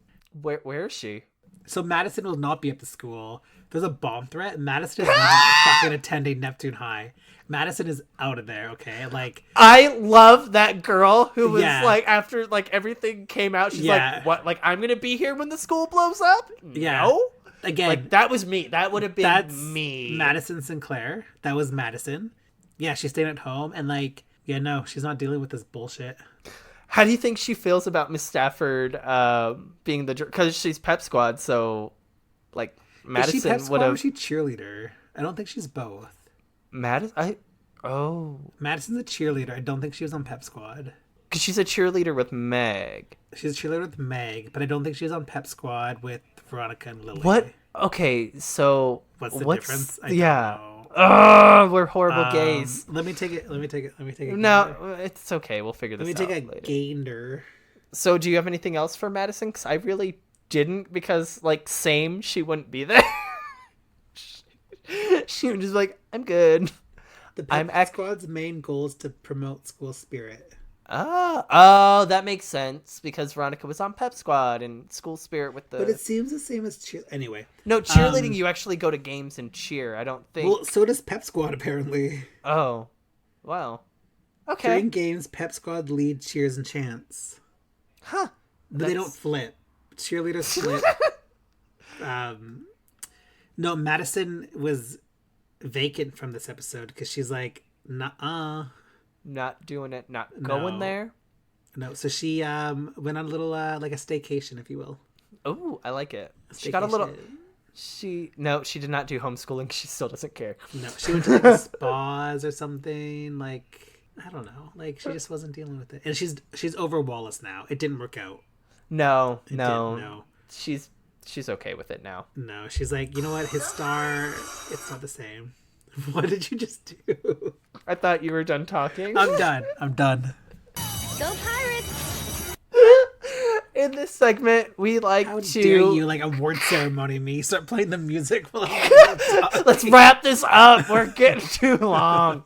Where is she? So Madison will not be at the school. There's a bomb threat. Madison is not fucking attending Neptune High. Madison is out of there, okay? Like, I love that girl who was like, after like everything came out, she's like, what? Like, I'm going to be here when the school blows up? Yeah. No? Again, like, that was me. That would have been me. Madison Sinclair. That was Madison. Yeah, she's staying at home, and like, yeah, no, she's not dealing with this bullshit. How do you think she feels about Miss Stafford being the... Because she's Pep Squad, so, like, Madison is she Pep Squad would or have... is she cheerleader? I don't think she's both. Madison's a cheerleader. I don't think she was on Pep Squad. Because she's a cheerleader with Meg. She's a cheerleader with Meg, but I don't think she's on Pep Squad with Veronica and Lily. What? Okay, so... What's the difference? I don't know. Ugh, we're horrible gays. Let me take it. No, it's okay. We'll figure this out Let me take later. a gander. So do you have anything else for Madison? Because I really didn't, because, like, she wouldn't be there. She would just be like, I'm good. The Pep Squad's main goal is to promote school spirit. Oh, that makes sense, because Veronica was on Pep Squad and school spirit with the... But it seems the same as cheer... Anyway. No, cheerleading, you actually go to games and cheer. I don't think... Well, so does Pep Squad, apparently. Oh. Wow. Okay. During games, Pep Squad lead cheers and chants. Huh. But they don't flip. Cheerleaders flip. No, Madison was vacant from this episode because she's like, nuh-uh. Not doing it, not going there? No, so she went on a little, like a staycation, if you will. Oh, I like it. She got a little... No, she did not do homeschooling. She still doesn't care. No, she went to like spas or something. Like, I don't know. Like, she just wasn't dealing with it. And she's over Wallace now. It didn't work out. No. She's okay with it now. No, she's like, you know what? His star, it's not the same. What did you just do? I thought you were done talking. I'm done. Go Pirates! In this segment, we like How to... dare you, like, award ceremony me. Start playing the music while I'm Let's wrap this up. We're getting too long.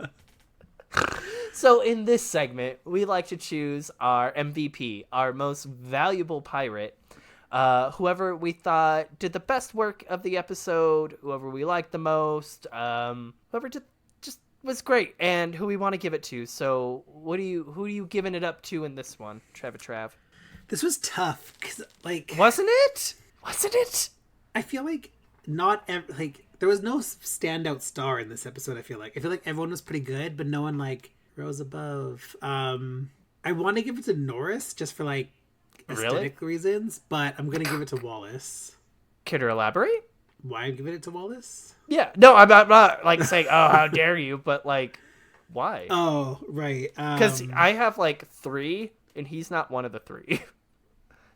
So in this segment, we like to choose our MVP, our most valuable pirate, whoever we thought did the best work of the episode, whoever we liked the most, whoever just was great, and who we want to give it to. So who are you giving it up to in this one, Trav? This was tough because, wasn't it? I feel like there was no standout star in this episode. I feel like everyone was pretty good, but no one rose above. I want to give it to Norris just for aesthetic reasons, but I'm gonna give it to Wallace. Care to elaborate? Why I'm giving it to Wallace? Yeah, no, I'm not saying, oh, how dare you, but why? Oh, right. Because I have 3, and he's not one of the 3.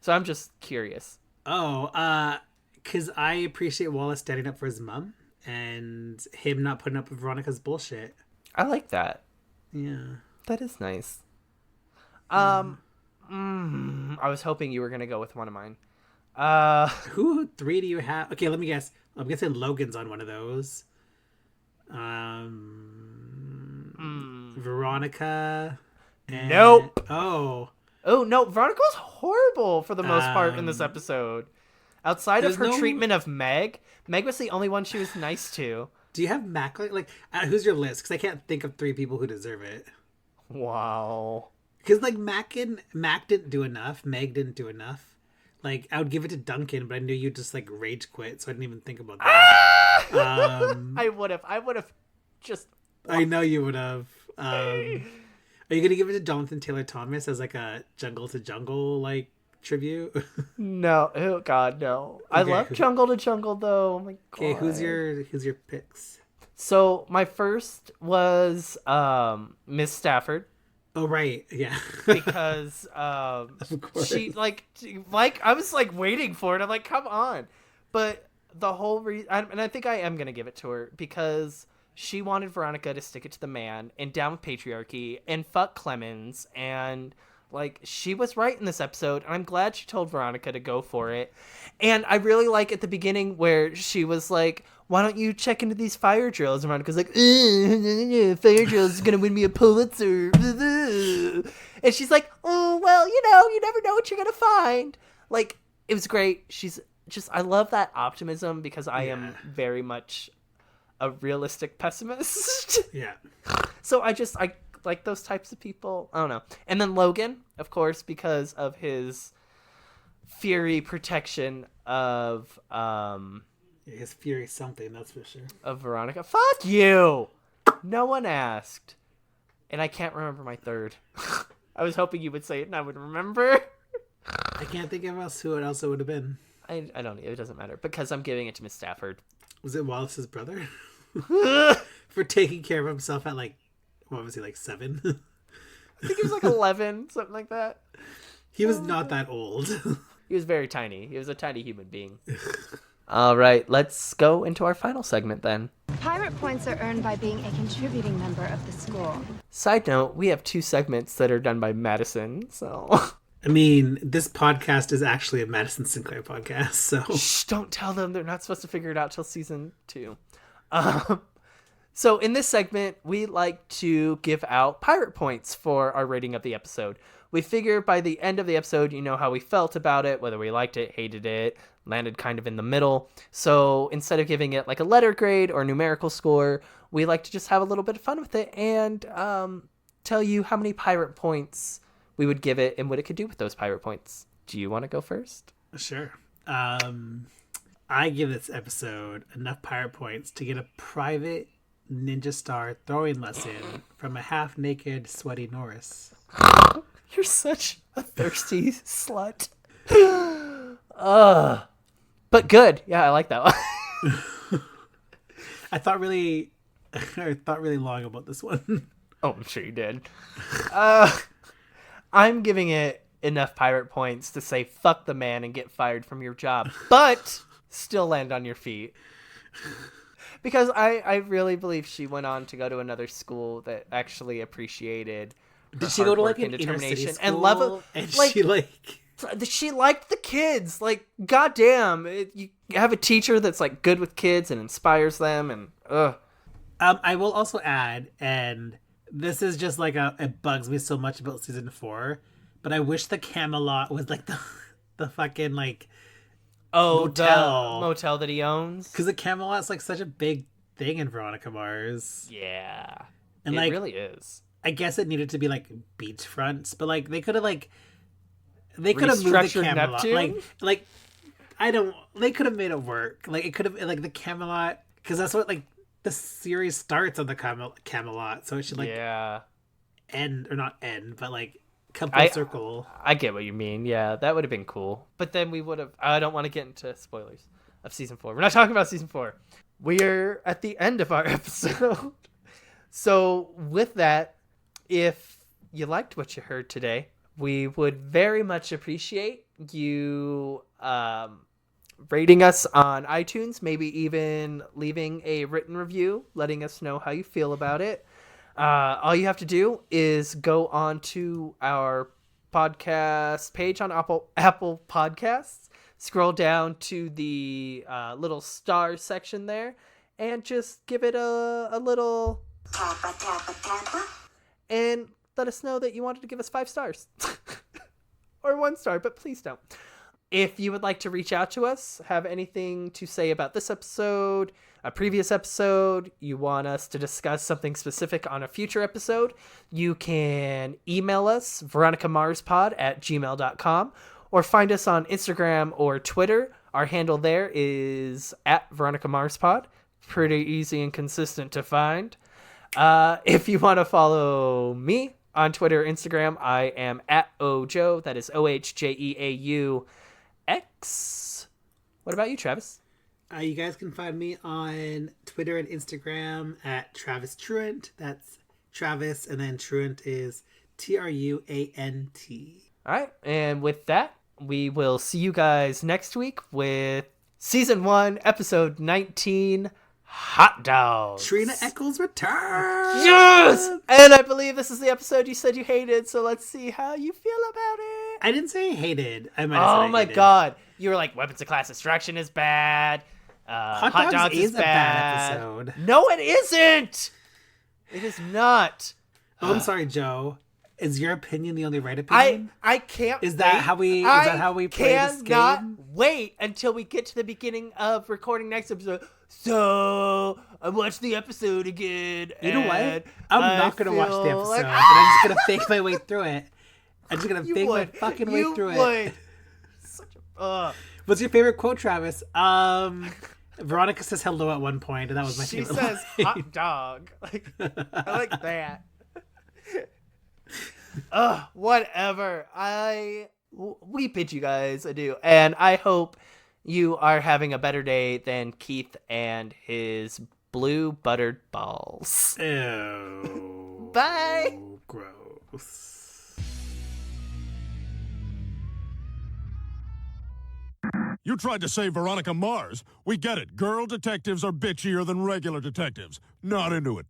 So I'm just curious. Oh, because I appreciate Wallace standing up for his mom and him not putting up with Veronica's bullshit. I like that. Yeah. That is nice. I was hoping you were going to go with one of mine. Who 3 do you have? Okay, let me guess. I'm guessing Logan's on one of those. Veronica. Nope. Oh, no. Veronica was horrible for the most part in this episode. Outside of her treatment of Meg was the only one she was nice to. Do you have Mac? Who's your list? Because I can't think of 3 people who deserve it. Wow. Because Mac didn't do enough. Meg didn't do enough. I would give it to Duncan, but I knew you'd just rage quit, so I didn't even think about that. I would have just. I know you would have. Are you gonna give it to Jonathan Taylor Thomas as a jungle to jungle tribute? No, oh god, no. Okay. I love Jungle to Jungle though. Oh my god. Okay, who's your picks? So my first was Miss Stafford. Oh right, yeah. Because of course. She I was waiting for it. I'm like, come on. But the whole reason, and I think I am gonna give it to her because she wanted Veronica to stick it to the man and down with patriarchy and fuck Clemens, and she was right in this episode, and I'm glad she told Veronica to go for it. And I really like at the beginning where she was like, why don't you check into these fire drills? And Veronica's like, fire drills is gonna win me a Pulitzer. And she's like, oh, well, you never know what you're gonna find. It was great. She's just, I love that optimism because I am very much a realistic pessimist. Yeah. So I like those types of people. I don't know. And then Logan, of course, because of his fury protection of his fury something, that's for sure. Of Veronica. Fuck you. No one asked. And I can't remember my third. I was hoping you would say it and I would remember. I can't think of who else it would have been. I don't. It doesn't matter because I'm giving it to Miss Stafford. Was it Wallace's brother? For taking care of himself at what was he, 7? I think he was 11, something like that. He was not that old. He was very tiny. He was a tiny human being. All right, let's go into our final segment then. Pirate points are earned by being a contributing member of the school. Side note, we have 2 segments that are done by Madison, so... I mean, this podcast is actually a Madison Sinclair podcast, so... Shh, don't tell them. They're not supposed to figure it out till season 2. So in this segment, we like to give out pirate points for our rating of the episode. We figure by the end of the episode, you know how we felt about it, whether we liked it, hated it, landed kind of in the middle. So instead of giving it a letter grade or numerical score, we like to just have a little bit of fun with it and tell you how many pirate points we would give it and what it could do with those pirate points. Do you want to go first? Sure. I give this episode enough pirate points to get a private ninja star throwing lesson from a half-naked, sweaty Norris. You're such a thirsty slut. But good. Yeah, I like that one. I thought really long about this one. Oh, I'm sure you did. I'm giving it enough pirate points to say fuck the man and get fired from your job, but still land on your feet. Because I really believe she went on to go to another school that actually appreciated her Did she go to hard work an and inner city determination school? and love it? And she liked the kids. Goddamn, you have a teacher that's good with kids and inspires them, and I will also add, and This is just like it bugs me so much about season 4, but I wish the Camelot was like the fucking like the motel that he owns. Because the Camelot's like such a big thing in Veronica Mars. Yeah, and it like really is. I guess it needed to be like beachfronts, but like they could have moved the Camelot. Neptune? Like they could have made it work. Like it could have like the Camelot, because that's what like the series starts on the Camelot, so it should like end or not end, but like come full circle. I get what you mean. Yeah, that would have been cool. But then we would have. I don't want to get into spoilers of season 4. We're not talking about season 4. We're at the end of our episode. So with that, if you liked what you heard today, we would very much appreciate you rating us on iTunes, maybe even leaving a written review, letting us know how you feel about it. All you have to do is go on to our podcast page on Apple Podcasts, scroll down to the little stars section there, and just give it a little tappa, and let us know that you wanted to give us 5 stars. Or 1 star, but please don't. If you would like to reach out to us, have anything to say about this episode, a previous episode, you want us to discuss something specific on a future episode, you can email us, veronicamarspod@gmail.com, or find us on Instagram or Twitter. Our handle there is @veronicamarspod. Pretty easy and consistent to find. If you want to follow me on Twitter or Instagram, I am @ojoe. That is OHJEAUX. What about you, Travis? You guys can find me on Twitter and Instagram @Travis Truant. That's Travis, and then Truant is TRUANT. All right, and with that, we will see you guys next week with Season 1, Episode 19, Hot Dogs. Trina Eccles returns! Yes! And I believe this is the episode you said you hated, so let's see how you feel about it. I didn't say I hated. I might have said I my hated. God. You were like, Weapons of Class Destruction is bad. Hot Dogs is a bad episode. No, it isn't! It is not. Oh, I'm sorry, Joe. Is your opinion the only right opinion? I can't. Is that how we play this game? I cannot wait until we get to the beginning of recording next episode. So I watched the episode again. You know what? I'm not gonna watch the episode. Like, but I'm just gonna fake my way through it. I'm just gonna fake my fucking way through it. What's your favorite quote, Travis? Veronica says hello at one point, and that was my favorite. She says hot dog. Like, I like that. Whatever. We bid you guys adieu, and I hope you are having a better day than Keith and his blue buttered balls. Ew. Bye. Gross. You tried to say Veronica Mars. We get it. Girl detectives are bitchier than regular detectives. Not into it.